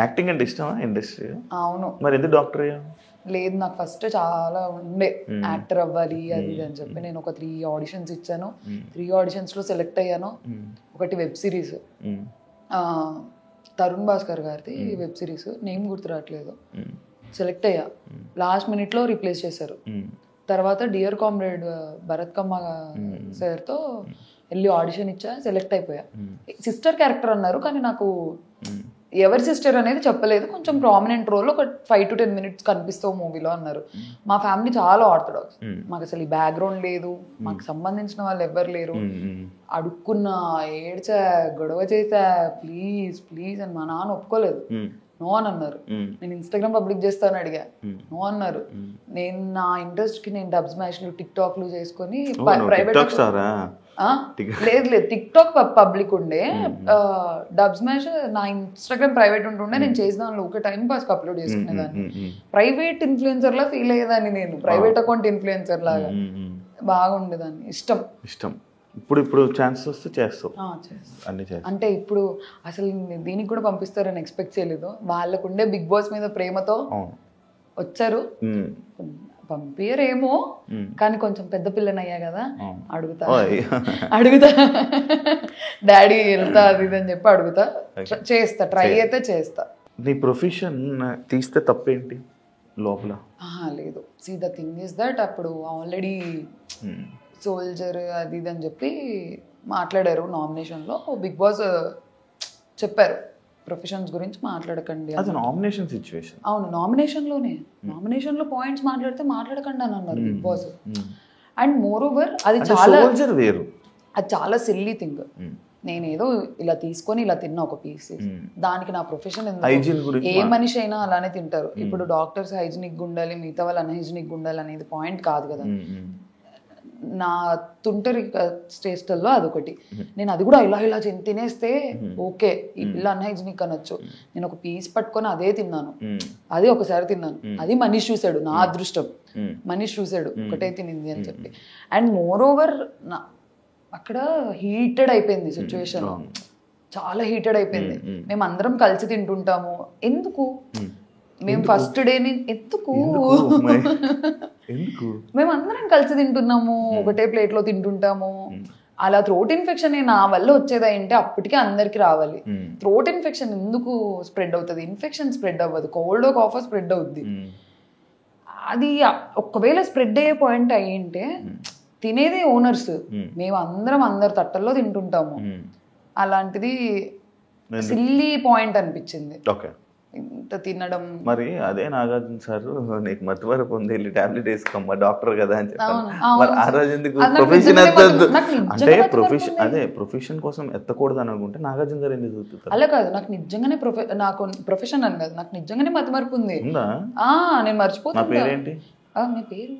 యాక్టింగ్ అంటే ఇష్టమా ఇండస్ట్రీ? అవును. మరి ఎందుకు డాక్టర్ అయ్యా? లేదు, నాకు ఫస్ట్ చాలా ఉండే యాక్టర్ అవ్వాలి అది అని చెప్పి. నేను ఒక 3 ఆడిషన్స్ ఇచ్చాను, 3 ఆడిషన్స్ లో సెలెక్ట్ అయ్యాను. ఒకటి వెబ్ సిరీస్, తరుణ్ భాస్కర్ గారిది వెబ్ సిరీస్, నేమ్ గుర్తు రావట్లేదు, సెలెక్ట్ అయ్యా. లాస్ట్ మినిట్ లో రీప్లేస్ చేశారు. తర్వాత డియర్ కామ్రేడ్ భరత్ కమ్మ సార్తో వెళ్ళి ఆడిషన్ ఇచ్చా, సెలెక్ట్ అయిపోయా. సిస్టర్ క్యారెక్టర్ అన్నారు, కానీ నాకు ఎవరి సిస్టర్ అనేది చెప్పలేదు. కొంచెం ప్రామినెంట్ రోల్ ఒక 5 to 10 minutes కనిపిస్తావు మూవీలో అన్నారు. మా ఫ్యామిలీ చాలా ఆర్థడాక్స్, మాకు అసలు ఈ బ్యాక్గ్రౌండ్ లేదు, మాకు సంబంధించిన వాళ్ళు ఎవ్వరు లేరు. అడుక్కున్నా, ఏడ్చా, గొడవ చేసా, ప్లీజ్ అని. మా నాన్న ఒప్పుకోలేదు, నో అని అన్నారు. నేను ఇన్స్టాగ్రామ్ పబ్లిక్ చేస్తాను అడిగా, నో అన్నారు. నేను నా ఇంట్రెస్ట్ కి నేను డబ్ స్మాష్లు టిక్ టాక్లు చేసుకొని ప్రైవేట్ లేదు టిక్ టాక్ పబ్లిక్ ఉండే, డబ్ స్మాష్ నా ఇన్స్టాగ్రామ్ ప్రైవేట్ ఉంటుండే. నేను చేసిన దానిలో ఒక టైం పాస్ అప్లోడ్ చేసుకునేదాన్ని. ప్రైవేట్ ఇన్ఫ్లుయెన్సర్ లా ఫీల్ అయ్యేదాన్ని నేను, ప్రైవేట్ అకౌంట్ ఇన్ఫ్లుయెన్సర్ లాగా బాగుండేదాన్ని. ఇష్టం ఇప్పుడు ఛాన్స్ వస్తే చేస్తావు అన్ని. అంటే ఇప్పుడు అసలు దీనికి కూడా పంపిస్తారని ఎక్స్పెక్ట్ చేయలేదు. వాళ్ళకుండే బిగ్ బాస్ మీద ప్రేమతో వచ్చారు. పంపియరేమో, కానీ కొంచెం పెద్ద పిల్లనయ్యా కదా, అడుగుతా డాడీ వెళ్తా అది ఇది అని చెప్పి అడుగుతా, చేస్తా, ట్రై అయితే చేస్తా. నీ ప్రొఫెషన్ తీస్తే తప్పేంటి లోపల? లేదు, see the thing is that అప్పుడు ఆల్రెడీ సోల్జర్ అది ఇది అని చెప్పి మాట్లాడారు నామినేషన్లో. బిగ్ బాస్ చెప్పారు ప్రొఫెషన్స్ గురించి మాట్లాడకండి. అది నామినేషన్ సిచ్యువేషన్. అవును, నామినేషన్లో పాయింట్స్ మాట్లాడకండి అని అన్నారు big boss. And moreover అది చాలా సిల్లీ థింగ్. నేనేదో ఇలా తీసుకొని ఇలా తిన్నా ఒక పీస్, దానికి నా ప్రొఫెషన్ ఏ మనిషి అయినా అలానే తింటారు. ఇప్పుడు డాక్టర్స్ హైజీనిక్ ఉండాలి, మిగతా వాళ్ళు అన్హైజీనిక్ ఉండాలి అనేది పాయింట్ కాదు కదా. నా తుంటరి స్టేస్టల్లో అదొకటి. నేను అది కూడా ఇలా తినేస్తే ఓకే, ఈ పిల్ల అన్హైజీనిక్ అనొచ్చు. నేను ఒక పీస్ పట్టుకొని అదే తిన్నాను, అది ఒకసారి తిన్నాను, అది మనీష్ చూశాడు, నా అదృష్టం మనీష్ చూశాడు ఒకటే తినింది అని చెప్పి. అండ్ మోర్ ఓవర్ అక్కడ హీటెడ్ అయిపోయింది సిచ్యువేషన్, చాలా హీటెడ్ అయిపోయింది. మేము అందరం కలిసి తింటుంటాము. ఎందుకు మేము ఫస్ట్ డే ఎందుకు మేము అందరం కలిసి తింటున్నాము, ఒకటే ప్లేట్ లో తింటుంటాము. అలా థ్రోట్ ఇన్ఫెక్షన్ నా వల్ల వచ్చేది అంటే అప్పటికే అందరికి రావాలి. థ్రోట్ ఇన్ఫెక్షన్ ఎందుకు స్ప్రెడ్ అవుతుంది? ఇన్ఫెక్షన్ స్ప్రెడ్ అవ్వదు, కోల్డ్ కాఫ్ స్ప్రెడ్ అవుద్ది. అది ఒకవేళ స్ప్రెడ్ అయ్యే పాయింట్ అయ్యింటే తినేది ఓనర్స్, మేము అందరం అందరి తట్టల్లో తింటుంటాము. అలాంటిది సిల్లీ పాయింట్ అనిపించింది. ఇంత తినడం. మరి అదే నాగార్జున సార్ నీకు మతిమరపు ఉంది, వెళ్ళి టాబ్లెట్ వేసుకోమ్మా డాక్టర్ కదా అని చెప్పాను. ఆ రోజు ఎందుకు ప్రొఫెషన్ ఎత్తద్దు అంటే ప్రొఫెషన్ కోసం ఎత్తకూడదు అని అనుకుంటే నాగార్జున గారు ఎందుకు చూస్తారు? అలా కాదు, నాకు నిజంగానే నాకు ప్రొఫెషన్ అని కాదు, నాకు నిజంగానే మతిమరపు ఉంది. నేను మర్చిపోతున్నా. నా పేరేంటి? మీ పేరు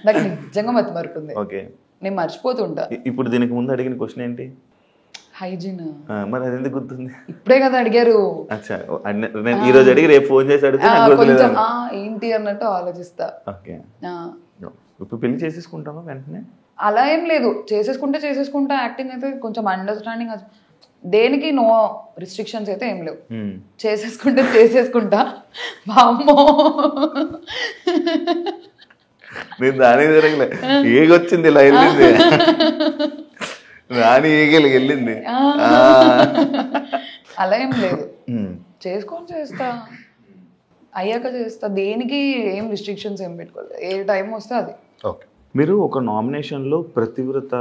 నాకు నిజంగా మతిమరపు ఉంది. ఓకే, నేను మర్చిపోతుంటా. ఇప్పుడు దీనికి ముందు అడిగిన క్వశ్చన్ ఏంటి? హైజీన్. మరి అది ఎందుకు గుర్తుంది? ఇప్పుడే కదా అడిగారు. అచ్చా, నేను ఈ రోజు అడిగి రేపు ఫోన్ చేసి అడిగితే ఏంటి అన్నట్టు ఆలోచిస్తా. ఓకే, ఇప్పుడు పెళ్లి చేసేసుకుంటామా వెంటనే? అలా ఏం లేదు, చేసేసుకుంటా. యాక్టింగ్ అయితే కొంచెం అండర్స్టాండింగ్, దేనికి నో రిస్ట్రిక్షన్స్ అయితే ఏం లేవు. చేసేసుకుంటా. వామ్మో, నేను దాని జరగలే, ఏగొచ్చింది ఇలా వెళ్ళింది, రాని ఏగలి వెళ్ళింది. అలా ఏం లేదు, చేస్తా, అయ్యాక చేస్తా. దేనికి ఏం రిస్ట్రిక్షన్స్ ఏం పెట్టుకోలేదు, ఏ టైం వస్తే అది. ఓకే, మీరు ఒక నామినేషన్లో ప్రతివ్రత,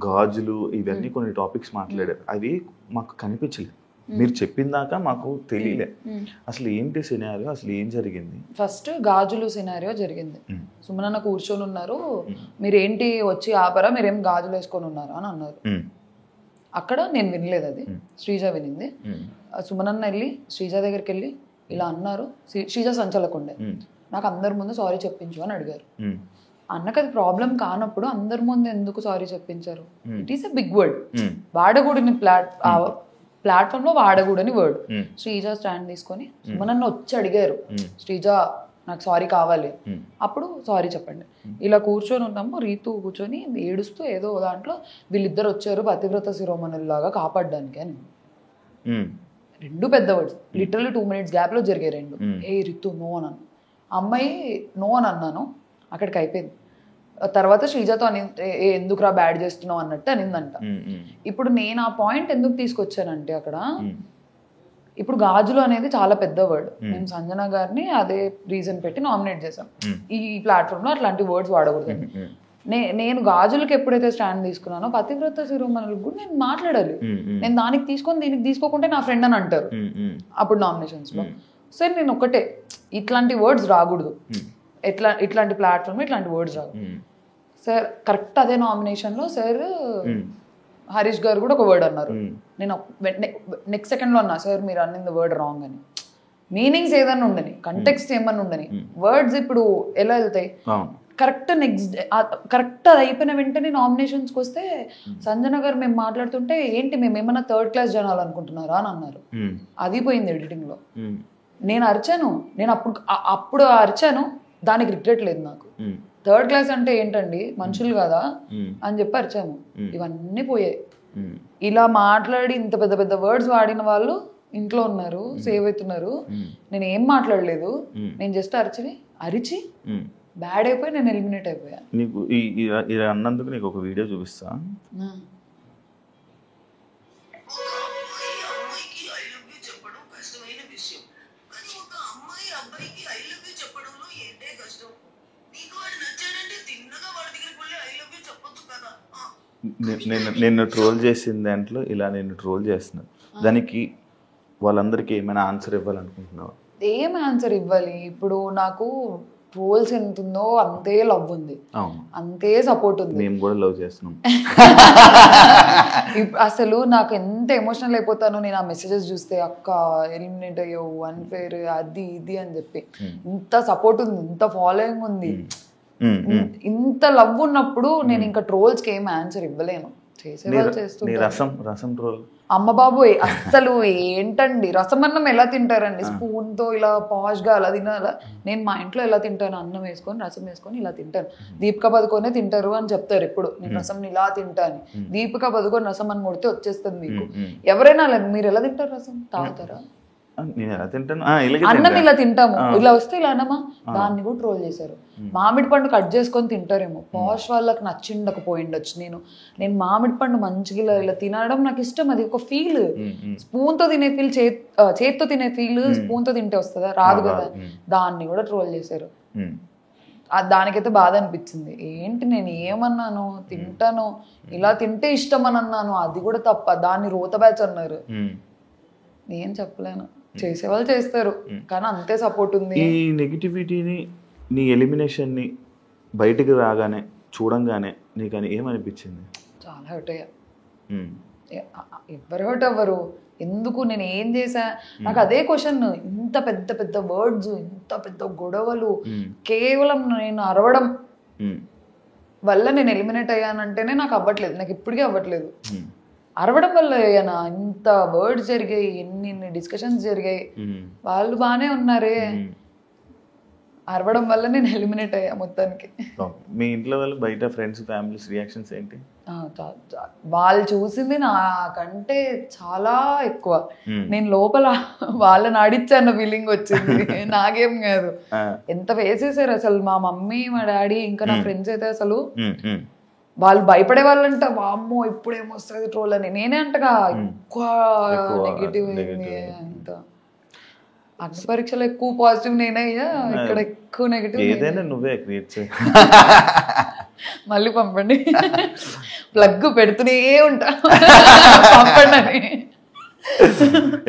గాజులు ఇవన్నీ కొన్ని టాపిక్స్ మాట్లాడారు. అవి మాకు కనిపించలేదు, మీరు చెప్పిందాక మాకు తెలియలే. అసలు ఏంటి సినారియో, అసలు ఏం జరిగింది? ఫస్ట్ గాజులు సినారియో జరిగింది. సుమనన్న కూర్చొని ఉన్నారు, మీరేంటి వచ్చి ఆపరా, మీరేం గాజులు వేసుకొని ఉన్నారా అని అన్నారు. అక్కడ నేను వినలేదు, అది శ్రీజ వినింది. సుమనన్న వెళ్ళి శ్రీజ దగ్గరికి వెళ్ళి ఇలా అన్నారు. శ్రీజ సంచలకుండే, నాకు అందరి ముందు సారీ చెప్పించు అని అడిగారు. అన్నకు అది ప్రాబ్లం కానప్పుడు అందరి ముందు ఎందుకు సారీ చెప్పించారు? It is a big word, వాడకూడని ప్లాట్ఫామ్ లో వాడకూడని వర్డ్. శ్రీజ స్టాండ్ తీసుకొని సుమనన్న వచ్చి అడిగారు, శ్రీజ నాకు సారీ కావాలి, అప్పుడు సారీ చెప్పండి. ఇలా కూర్చొని ఉన్నాము, రీతు కూర్చొని ఏడుస్తూ ఏదో దాంట్లో వీళ్ళిద్దరు వచ్చారు పతివ్రత శిరోమణుల్లాగా కాపాడడానికి అని. రెండు పెద్ద వర్డ్స్, లిటరల్లీ 2 minutes గ్యాప్ లో జరిగాయి రెండు. ఏ రితు నో అన్నాను, అమ్మాయి నో అని అన్నాను, అక్కడికి అయిపోయింది. తర్వాత శ్రీజతో అని ఎందుకురా బ్యాడ్ చేస్తున్నావు అన్నట్టు అనిందంట. ఇప్పుడు నేను ఆ పాయింట్ ఎందుకు తీసుకొచ్చానంటే అక్కడ ఇప్పుడు గాజులు అనేది చాలా పెద్ద వర్డ్. మేము సంజన గారిని అదే రీజన్ పెట్టి నామినేట్ చేసాం. ఈ ప్లాట్ఫామ్ లో అట్లాంటి వర్డ్స్ వాడకూడదు. నేను గాజులకి ఎప్పుడైతే స్టాండ్ తీసుకున్నానో పతివ్రత శిరోమణులకు కూడా నేను మాట్లాడాలి. నేను దానికి తీసుకొని దీనికి తీసుకోకుంటే నా ఫ్రెండ్ అని అంటారు అప్పుడు నామినేషన్స్ లో. సో నేను ఒకటే, ఇట్లాంటి వర్డ్స్ రాకూడదు, ఇట్లాంటి ప్లాట్ఫామ్ ఇట్లాంటి వర్డ్స్ రాకూడదు. సార్ కరెక్ట్ అదే నామినేషన్ లో సార్ హరీష్ గారు కూడా ఒక వర్డ్ అన్నారు. నేను నెక్స్ట్ సెకండ్ లో అన్నా, సార్ మీరు అన్నింది వర్డ్ రాంగ్ అని. మీనింగ్స్ ఏదన్నా ఉండని, కంటెక్స్ట్ ఏమన్నా ఉండని, వర్డ్స్ ఇప్పుడు ఎలా వెళ్తాయి? కరెక్ట్ అది అయిపోయిన వెంటనే నామినేషన్స్కి వస్తే సంజన గారు మేము మాట్లాడుతుంటే ఏంటి మేము ఏమన్నా థర్డ్ క్లాస్ జనాలు అనుకుంటున్నారా అని అన్నారు. అది పోయింది ఎడిటింగ్ లో. నేను అరిచాను, నేను అప్పుడు అరిచాను, దానికి రిగ్రెట్ లేదు నాకు. థర్డ్ క్లాస్ అంటే ఏంటండి, మనుషులు కదా అని చెప్పి అరిచాము. ఇవన్నీ పోయాయి. ఇలా మాట్లాడి ఇంత పెద్ద పెద్ద వర్డ్స్ వాడిన వాళ్ళు ఇంట్లో ఉన్నారు, సేవ్ అవుతున్నారు. నేను ఏం మాట్లాడలేదు, నేను జస్ట్ అరిచి బ్యాడ్ అయిపోయి నేను ఎలిమినేట్ అయిపోయా. నీకు ఇలా అన్నందుకు నీకు ఒక వీడియో చూపిస్తా. నిన్ను ట్రోల్ చేసిన దాంట్లో ఇలా నేను ట్రోల్ చేస్తున్నాను, దానికి వాళ్ళందరికీ ఏమైనా ఆన్సర్ ఇవ్వాలనుకుంటున్నావా? ఏం ఆన్సర్ ఇవ్వాలి? ఇప్పుడు నాకు ట్రోల్స్ ఎంత ఉందో అంతే లవ్ ఉంది, అంతే సపోర్ట్ ఉంది. మేము కూడా లవ్ చేస్తున్నాం. అసలు నాకు ఎంత ఎమోషనల్ అయిపోతానో నేను ఆ మెసేజెస్ చూస్తే, అక్క ఎలిమినేట్ అయ్యావు, అన్ఫేర్, అది ఇది అని చెప్పి. ఇంత సపోర్ట్ ఉంది, ఇంత ఫాలోయింగ్ ఉంది, ఇంత లవ్ ఉన్నప్పుడు నేను ఇంకా ట్రోల్స్కి ఏం ఆన్సర్ ఇవ్వలేను. చేసేవాళ్ళు నీ చేస్తుంటారు. రసం రోల్ అమ్మ బాబోయ్ అస్సలు ఏంటండి రసం అన్నం ఎలా తింటారండి? స్పూన్ తో ఇలా పాష్ గా అలా తినాలా? నేను మా ఇంట్లో ఎలా తింటాను, అన్నం వేసుకొని రసం వేసుకొని ఇలా తింటాను. దీపికా పదుకొనే తింటారు అని చెప్తారు ఎప్పుడు, నేను రసం ఇలా తింటాను. దీపికా పదుకొని రసం అని కొడితే వచ్చేస్తుంది మీకు. ఎవరైనా మీరు ఎలా తింటారు? రసం తాగుతారా? నేను ఎలా తింటాను, అన్నం ఇలా తింటాము, ఇలా వస్తే ఇలా అన్నమా, దాన్ని కూడా ట్రోల్ చేశారు. మామిడి పండు కట్ చేసుకొని తింటారేమో, పాష్ వాళ్ళకి నచ్చిండకపోయిండొచ్చు. నేను మామిడి పండు మంచిగా ఇలా తినడం నాకు ఇష్టం, అది ఒక ఫీల్. స్పూన్ తో తినే ఫీల్, చేత్తో తినే ఫీల్ స్పూన్ తో తింటే వస్తుందా? రాదు కదా. దాన్ని కూడా ట్రోల్ చేశారు. దానికైతే బాధ అనిపించింది. ఏంటి నేను ఏమన్నాను, తింటాను, ఇలా తింటే ఇష్టం అని అన్నాను, అది కూడా తప్ప. దాన్ని రోత బ్యాచ్ అన్నారు. నేను చెప్పలేను, చేసేవాళ్ళు చేస్తారు కానీ అంతే సపోర్ట్ ఉంది. ఈ నెగిటివిటీని, నీ ఎలిమినేషన్ని బయటికి రాగానే చూడంగానే నీకు అని ఏమనిపించింది? చాలా హర్ట్ అయ్యా. ఎవరు హర్ట్ అవ్వరు, ఎందుకు, నేను ఏం చేశా? నాకు అదే క్వశ్చన్. ఇంత పెద్ద పెద్ద వర్డ్స్, ఇంత పెద్ద గొడవలు, కేవలం నేను అరవడం వల్ల నేను ఎలిమినేట్ అయ్యానంటేనే నాకు అవ్వట్లేదు, నాకు ఇప్పటికీ అవ్వట్లేదు. అరవడం వల్ల అయ్యానా? ఇంత వర్డ్స్ జరిగాయి, ఎన్ని డిస్కషన్స్ జరిగాయి, వాళ్ళు బాగానే ఉన్నారే, అరవడం వల్ల నేను ఎలిమినేట్ అయ్యా మొత్తానికి. మీ ఇంట్లో వాళ్ళు, బయట ఫ్రెండ్స్, ఫ్యామిలీస్ రియాక్షన్స్ ఏంటి? వాళ్ళు చూసింది నాకంటే చాలా ఎక్కువ. నేను లోపల వాళ్ళని ఆడిచ్చాన్న ఫీలింగ్ వచ్చింది, నాకేం కాదు. ఎంత వేసేసారు అసలు మా మమ్మీ, మా డాడీ, ఇంకా నా ఫ్రెండ్స్ అయితే అసలు వాళ్ళు భయపడే వాళ్ళంట. వామ్మో ఇప్పుడేమొస్తుంది ట్రోల్ అని. నేనే అంటగా ఎక్కువ నెగిటివ్ అంత. అగ్ని పరీక్షలో ఎక్కువ పాజిటివ్ నేనే అయ్యా, ఇక్కడ ఎక్కువ నెగిటివ్. ఏదైనా నువ్వే క్రియేట్ చేయి. మళ్ళీ పంపండి, ప్లగ్ పెడుతూనే ఉంటా, పంపండి అని.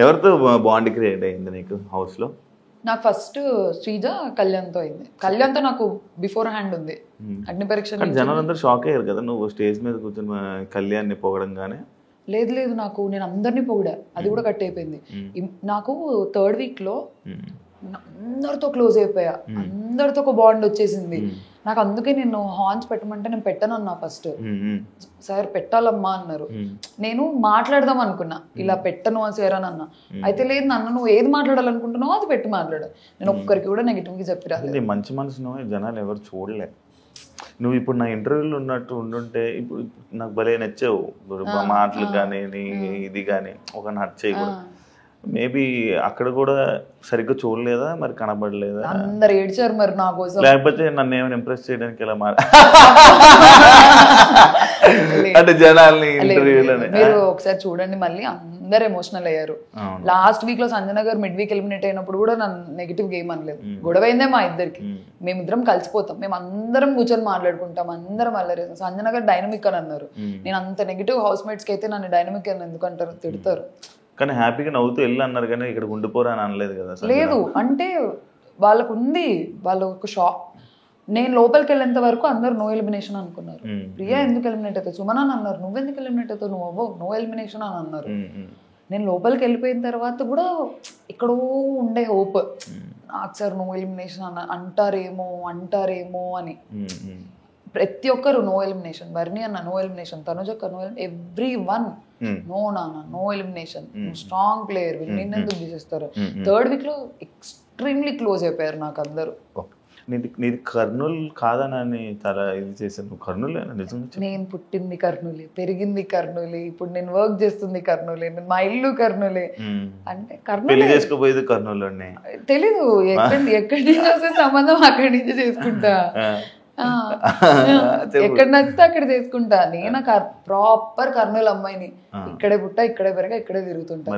ఎవరితో బాండ్ క్రియేట్ అయింది నీకు హౌస్ లో? నాకు ఫస్ట్ శ్రీజ, కళ్యాణ్తో అయింది. కళ్యాణ్తో నాకు బిఫోర్ హ్యాండ్ ఉంది. అగ్ని పరీక్ష జనాలందరూ షాక్ అయ్యారు కదా నువ్వు స్టేజ్ మీద కూర్చొని కళ్యాణ్ని పొగడంగానే. లేదు నాకు, నేను అందరినీ పొగిడా, అది కూడా కట్ అయిపోయింది. నాకు థర్డ్ వీక్ లో అందరితో క్లోజ్ అయిపోయా, అందరితో ఒక బాండ్ వచ్చేసింది నాకు. అందుకే నేను హార్న్స్ పెట్టమంటే నేను పెట్టను అన్నా ఫస్ట్. సార్ పెట్టాలమ్మా అన్నారు. నేను మాట్లాడదాం అనుకున్నా, ఇలా పెట్టను సార్ అని అన్నా. అయితే లేదు నాన్న, నువ్వు ఏది మాట్లాడాలనుకుంటున్నావో అది పెట్టి మాట్లాడు, నేను ఒక్కరికి కూడా నెగిటివ్ గా చెప్పి రాలేదు. మంచి మనసును జనాలు ఎవరు చూడలే. నువ్వు ఇప్పుడు నా ఇంటర్వ్యూలో ఉన్నట్టు ఉండుంటే ఇప్పుడు నాకు భలే నచ్చావు, మాటలు కానీ ఇది కానీ ఒక నచ్చాయి కూడా. మేబీ అక్కడ కూడా సరిగ్గా చూడలేదా మరి, కనబడలేదా? అందరు ఏడ్చారు మరి నా కోసం. లేకపోతే నన్ను ఏమైనా ఇంప్రెస్ చేయడానికి ఇలా అంటే జనాల్ని ఇంటర్వ్యూలోనే. మీరు ఒకసారి చూడండి మళ్ళీ, అందరు ఎమోషనల్ అయ్యారు. లాస్ట్ వీక్ లో సంజన గారు మిడ్ వీక్ ఎలిమినేట్ అయినప్పుడు కూడా నన్ను నెగిటివ్ గేమ్ అనలేదు. గొడవ అయిందే మా ఇద్దరికి, మేమిద్దరం కలిసిపోతాం, మేము అందరం కూర్చొని మాట్లాడుకుంటాం, అందరం అల్లరి. సంజన గారు డైనమిక్ అని అన్నారు. నేను అంత నెగిటివ్ హౌస్ మేట్స్ కి అయితే నన్ను డైనమిక్ అని ఎందుకు అంటారు, తిడతారు. కానీ హ్యాపీగా నవ్వుతూ వెళ్ళి అన్నారు కానీ ఇక్కడ ఉండిపోరా అని అనలేదు కదా? లేదు అంటే వాళ్ళకు ఉంది, వాళ్ళ ఒక షాక్. నేను లోపలికి వెళ్ళేంత వరకు అందరు నో ఎలిమినేషన్ అనుకున్నారు. ప్రియా ఎందుకు ఎలిమినేట్ అవుతావు, సుమన్ అని అన్నారు. నువ్వెందుకు ఎలిమినేట్ అవుతావు, నువ్వు అవ్వవు, నో ఎలిమినేషన్ అని అన్నారు. నేను లోపలికి వెళ్ళిపోయిన తర్వాత కూడా ఎక్కడో ఉండే హోప్, నాకు సార్ నో ఎలిమినేషన్ అంటారేమో అని. ప్రతి ఒక్కరు నో ఎలిమినేషన్, బర్నీ అన్న నో ఎలిమినేషన్, తనుజక్క నో, ఎవ్రీ వన్ నో నాన్న నో ఎలిమినేషన్, స్ట్రాంగ్ ప్లేయర్, నిన్నెందుకు తీసేస్తారు. థర్డ్ వీక్ లో ఎక్స్ట్రీమ్లీ క్లోజ్ అయిపోయారు నాకు అందరూ. నీది కర్నూలు కాదని చాలా ఇది చేశాను. కర్నూలు నేను పుట్టింది కర్నూలే, పెరిగింది కర్నూలే, ఇప్పుడు నేను వర్క్ చేస్తుంది కర్నూలే, మా ఇల్లు కర్నూలే. అంటే కర్నూలు చేసుకోపోయేది కర్నూలులోనే. తెలీదు ఎక్కడి నుంచి వస్తే సంబంధం అక్కడి నుంచి చేసుకుంటా, ఎక్కడ నచ్చితే అక్కడ చేసుకుంటా. నేను ప్రాపర్ కర్నూలు అమ్మాయిని, ఇక్కడే పుట్టా, ఇక్కడే పెరగా, ఇక్కడే తిరుగుతుంటా.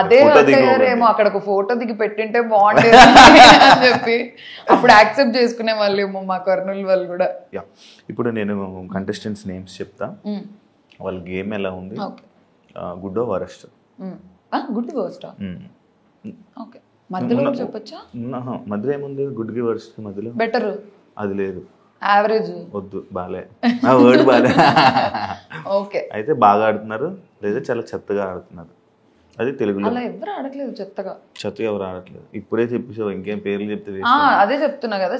అదే అయ్యారేమో, అక్కడ ఒక ఫోటో దిగి పెట్టింటే బాగుండేది అని చెప్పి అప్పుడు యాక్సెప్ట్ చేసుకునే వాళ్ళేమో మా కర్నూలు వాళ్ళు కూడా. ఇప్పుడు నేను కంటెస్టెంట్స్ నేమ్స్ చెప్తా, వాళ్ళ గేమ్ ఎలా ఉంది, good worst. Good worst okay, మధ్యలో చెప్పొచ్చా? మధ్యలో ఏముంది, గుడ్ కి వర్స్ట్ మధ్యలో బెటర్ అది లేదు, యావరేజ్ వద్దు, బాలే వర్డ్ బాలే. ఓకే, అయితే బాగా ఆడుతున్నారు లేదా చాలా చెత్తగా ఆడుతున్నారు. అది తెలుగులో అలా ఎవరు ఆడట్లేదు చెత్తగా. చత్తు ఎవరు ఆడట్లేదు. ఇప్పుడే చెప్పేసావు, ఇంకేం పేర్లు చెప్తే అదే చెప్తున్నా కదా.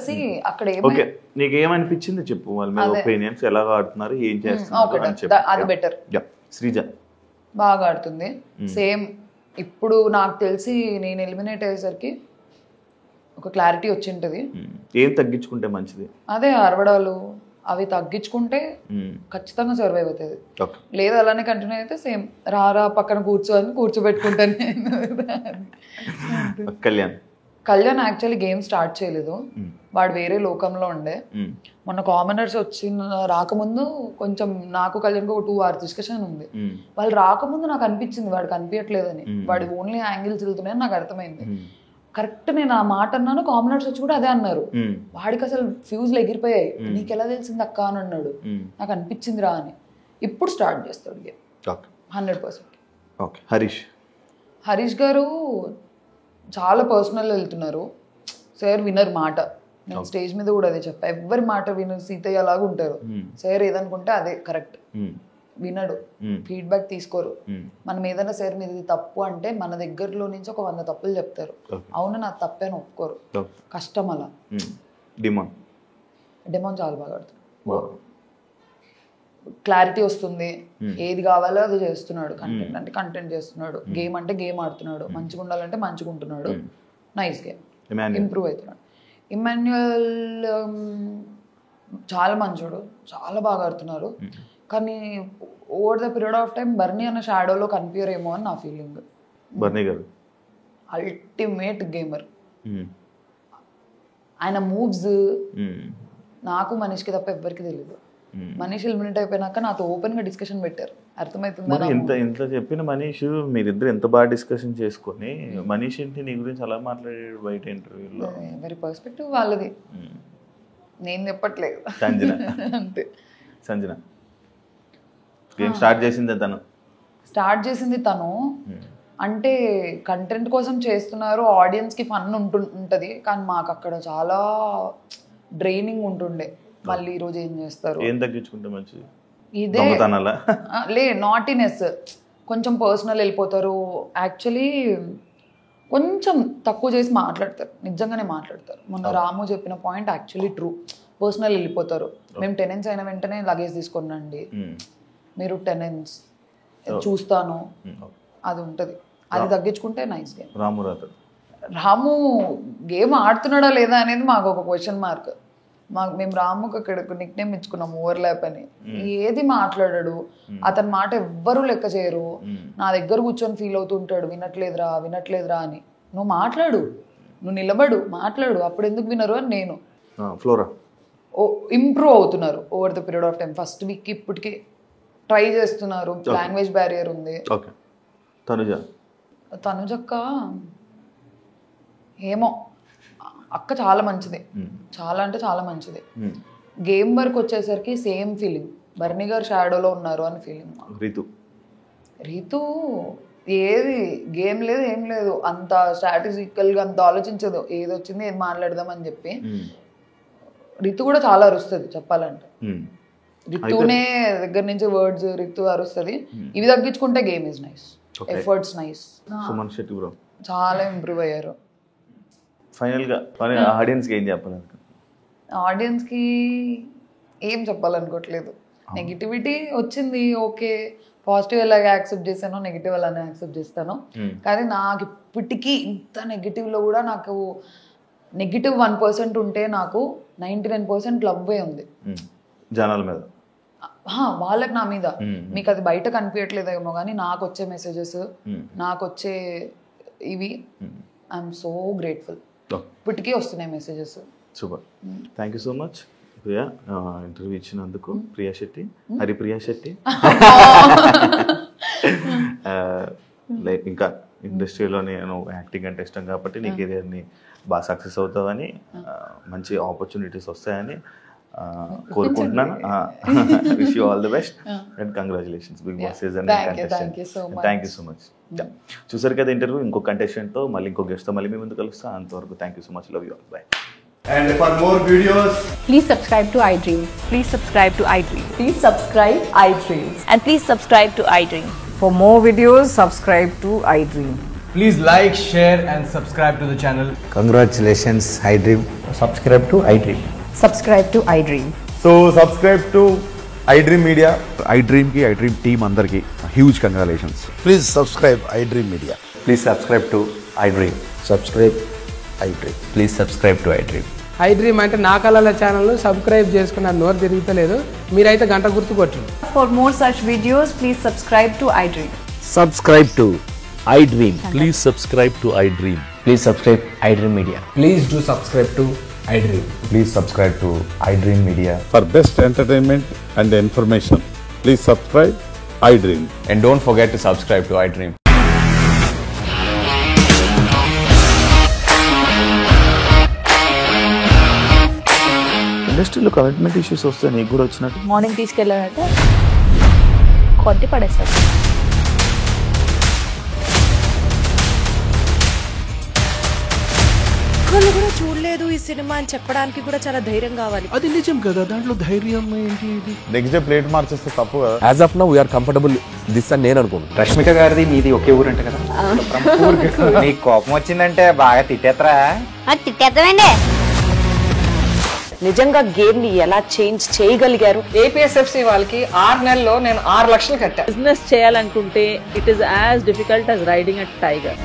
అక్కడ ఓకే, నీకు ఏమనిపించింది చెప్పు, వాళ్ళ మీద ఒపీనియన్స్ ఎలా ఆడుతున్నారు, ఏం చేస్తున్నారు అని చెప్పు. అది బెటర్. శ్రీజ బాగా ఆడుతుంది. సేమ్ ఇప్పుడు నాకు తెలిసి నేను ఎలిమినేట్ అయ్యేసరికి ఒక క్లారిటీ వచ్చింటది. ఏం తగ్గించుకుంటే మంచిది? అదే అరవడాలు అవి తగ్గించుకుంటే ఖచ్చితంగా సర్వైవ్ అవుతుంది. లేదు అలానే కంటిన్యూ అయితే సేమ్ రారా పక్కన కూర్చోబెట్టుకుంటాను నేను. కళ్యాణ్ యాక్చువల్లీ గేమ్ స్టార్ట్ చేయలేదు, వాడు వేరే లోకంలో ఉండే. మొన్న కామనర్స్ రాకముందు కొంచెం నాకు కళ్యాణ్కి ఒక 2 hours డిస్కషన్ ఉంది. వాళ్ళు రాకముందు నాకు అనిపించింది వాడు కనిపించట్లేదని, వాడి ఓన్లీ యాంగిల్స్ వెళ్తున్నాయని నాకు అర్థమైంది. కరెక్ట్ నేను ఆ మాట అన్నాను, కామనర్స్ వచ్చి కూడా అదే అన్నారు. వాడికి అసలు ఫ్యూజ్లు ఎగిరిపోయాయి. నీకు ఎలా తెలిసింది అక్క అని అన్నాడు. నాకు అనిపించింది రా అని. ఇప్పుడు స్టార్ట్ చేస్తాడు గేమ్ 100%. హరీష్ గారు చాలా పర్సనల్ వెళ్తున్నారు. సార్ వినర్ మాట, నేను స్టేజ్ మీద కూడా అదే చెప్పా, ఎవరి మాట వినరు, సీతయ్య లాగా ఉంటారు. సార్ ఏదనుకుంటే అదే కరెక్ట్, వినడు, ఫీడ్బ్యాక్ తీసుకోరు. మనం ఏదైనా సార్ మీద ఇది తప్పు అంటే మన దగ్గరలో నుంచి ఒక 100 తప్పులు చెప్తారు. అవును నాకు తప్పని ఒప్పుకోరు. కష్టం అలా. డెమోన్ చాలా బాగా ఆడుతున్నాడు. క్లారిటీ వస్తుంది, ఏది కావాలో అది చేస్తున్నాడు. కంటెంట్ అంటే కంటెంట్ చేస్తున్నాడు, గేమ్ అంటే గేమ్ ఆడుతున్నాడు, మంచిగా ఉండాలంటే మంచిగా ఉంటున్నాడు. నైస్ గేమ్, ఇంప్రూవ్ అవుతున్నాడు. ఇమాన్యుయల్ చాలా మంచోడు, చాలా బాగా ఆడుతున్నారు. కానీ over the period of time Bharani అన్న షాడోలో కనిపించరేమో అని నా ఫీలింగ్. బర్నీ గారు అల్టిమేట్ గేమర్. ఆయన మూవ్స్ నాకు మనీష్కి తప్ప ఎవ్వరికి తెలియదు. మనీష్ ఎలిమినేట్ అయిపోయినాక నాతో ఓపెన్ గా డిస్కషన్ పెట్టారు, అర్థమవుతుందా? ఇంత చెప్పిన మనీష్ మీరిద్దరు ఎంత బాగా డిస్కషన్ చేసుకొని మనీష్ ఏంటి నీ గురించి అలా మాట్లాడాడు బయట ఇంటర్వ్యూలో? ఎవరి పర్స్పెక్టివ్ వాళ్ళది, నేను చెప్పట్లేదు. అంతే. సంజన గేమ్ స్టార్ట్ చేసింది తను. అంటే కంటెంట్ కోసం చేస్తున్నారు, ఆడియన్స్ కి ఫన్ ఉంటది. కానీ మాకు అక్కడ చాలా డ్రైనింగ్ ఉంటుండే. మళ్ళీ ఈ రోజు ఏం చేస్తారు, ఏం తగ్గించుకుంటే మంచిది? ఇదే నాటినెస్, కొంచెం పర్సనల్ వెళ్ళిపోతారు. యాక్చువల్లీ కొంచెం తక్కువ చేసి మాట్లాడతారు, నిజంగానే మాట్లాడతారు. మొన్న రాము చెప్పిన పాయింట్ యాక్చువల్లీ ట్రూ. పర్సనల్ వెళ్ళిపోతారు. మేము టెనెన్స్ అయిన వెంటనే లగేజ్ తీసుకున్నాండి, మీరు టెనెన్స్ చూస్తాను, అది ఉంటుంది. అది తగ్గించుకుంటే నైస్ గేమ్. రాము గేమ్ ఆడుతున్నాడా లేదా అనేది మాకు ఒక క్వశ్చన్ మార్క్. మేము రాముకి అక్కడ నిక్ నేమ్ ఇచ్చుకున్నాం ఓవర్లాప్ అని. ఏది మాట్లాడాడు, అతని మాట ఎవ్వరూ లెక్క చేయరు. నా దగ్గర కూర్చొని ఫీల్ అవుతుంటాడు, వినట్లేదురా అని. నువ్వు మాట్లాడు, నువ్వు నిలబడు, మాట్లాడు, అప్పుడు ఎందుకు వినరు అని నేను. ఇంప్రూవ్ అవుతున్నారు over the period of time. First week ఇప్పటికి ట్రై చేస్తున్నారు. లాంగ్వేజ్ బ్యారియర్ ఉంది. తనుజక్క ఏమో, అక్క చాలా మంచిది, చాలా అంటే చాలా మంచిది. గేమ్ వర్క్ వచ్చేసరికి సేమ్ ఫీలింగ్, బర్నీ గారు షాడోలో ఉన్నారు అని ఫీలింగ్. రీతు ఏది గేమ్ లేదు ఏం లేదు, అంత స్ట్రాటజికల్గా అంత ఆలోచించదు, ఏది వచ్చింది ఏది మాట్లాడదామని చెప్పి. రితు కూడా చాలా అరుస్తుంది చెప్పాలంటే. రితునే దగ్గర నుంచి వర్డ్స్ రితు అరుస్తుంది. ఇవి తగ్గించుకుంటే game is nice, efforts nice. చాలా ఇంప్రూవ్ అయ్యారు. ఫైనల్ గా ఆడియన్స్కి ఏం చెప్పాలనుకో? ఆడియన్స్కి ఏం చెప్పాలనుకోవట్లేదు. నెగిటివిటీ వచ్చింది, ఓకే, పాజిటివ్ ఎలాగ యాక్సెప్ట్ చేశానో నెగిటివ్ అలానే యాక్సెప్ట్ చేస్తాను. కానీ నాకు ఇప్పటికీ ఇంత నెగిటివ్లో కూడా నాకు నెగిటివ్ 1% ఉంటే నాకు 99% లవ్వే ఉంది జనాల మీద, వాళ్ళకి నా మీద. మీకు అది బయట కనిపించట్లేదేమో కానీ నాకు వచ్చే మెసేజెస్, నాకు వచ్చే ఇవి ఐఎమ్ సో గ్రేట్ఫుల్. ఇప్పటికీ వస్తున్నాయి messages. Super, thank you so much Priya interview ఇచ్చినందుకు. ప్రియా శెట్టి, హరిప్రియా శెట్టి. లైక్ ఇంకా ఇండస్ట్రీలోనే నువ్వు యాక్టింగ్ అంటే ఇష్టం కాబట్టి నీ కెరియర్ని బాగా సక్సెస్ అవుతావని, మంచి ఆపర్చునిటీస్ వస్తాయని కోరుకుంటున్నాను. Wish you all the best and congratulations big boss season. Thank you so much. చూసారు కదా ఇంటర్వ్యూ. ఇంకో కంటెస్టెంట్తో మళ్ళీ ఇంకో గెస్ట్తో మళ్ళీ మీ ముందు కలుస్తా. అంతవరకు thank you so much, love you all, by. And for more videos, please subscribe to iDream. Please subscribe to iDream. Please subscribe iDream. And please subscribe to iDream. For more videos, subscribe to iDream. Please like, share, and subscribe to the channel. Congratulations, iDream. Subscribe to iDream. Subscribe to iDream. So subscribe to iDream Media. iDream ki iDream team అందరికి huge congratulations. Please subscribe iDream Media. Please subscribe to iDream. Subscribe iDream. Please subscribe to iDream. iDream అంటే నా కళల channel subscribe చేసుకున్న నోరు తిరుగుతలేదు, మీరైతే గంట గుర్తు కొట్టండి. For more such videos, please subscribe to iDream. Subscribe to iDream. Please subscribe to iDream. Please subscribe iDream Media. Please do subscribe to iDream. Please subscribe to iDream Media. For best entertainment and information please subscribe iDream. And don't forget to subscribe to iDream. ఇండస్ట్రీలో commitment issues వస్తే నీకు కూడా వచ్చినట్టు morning తీసుకెళ్ళాడంటే కొట్టి పడేస్తాడు. ఒక్కళ్ళు కూడా చూడలేదు ఈ సినిమా అని చెప్పడానికి కూడా చాలా ధైర్యం కావాలి. అది నిజం కదా, దాంట్లో ధైర్యం ఏంటి? నెక్స్ట్ డే ప్లేట్ మార్చేస్తే తప్పు కదా. As of now we are comfortable this అని నేను అనుకుంటున్నాను. రష్మిక గారిది మీది ఒకే ఊరంట కదా. నీకు కోపం వచ్చిందంటే బాగా తిట్టేత్తరా? తిట్టేద్దామండి. నిజంగా గేమ్ ని ఎలా చేంజ్ చేయగలిగారు? APSFC వాళ్ళకి 6 నెలల్లో నేను 6 లక్షలు కట్టా. బిజినెస్ చేయాలనుకుంటే it is as difficult as riding a tiger.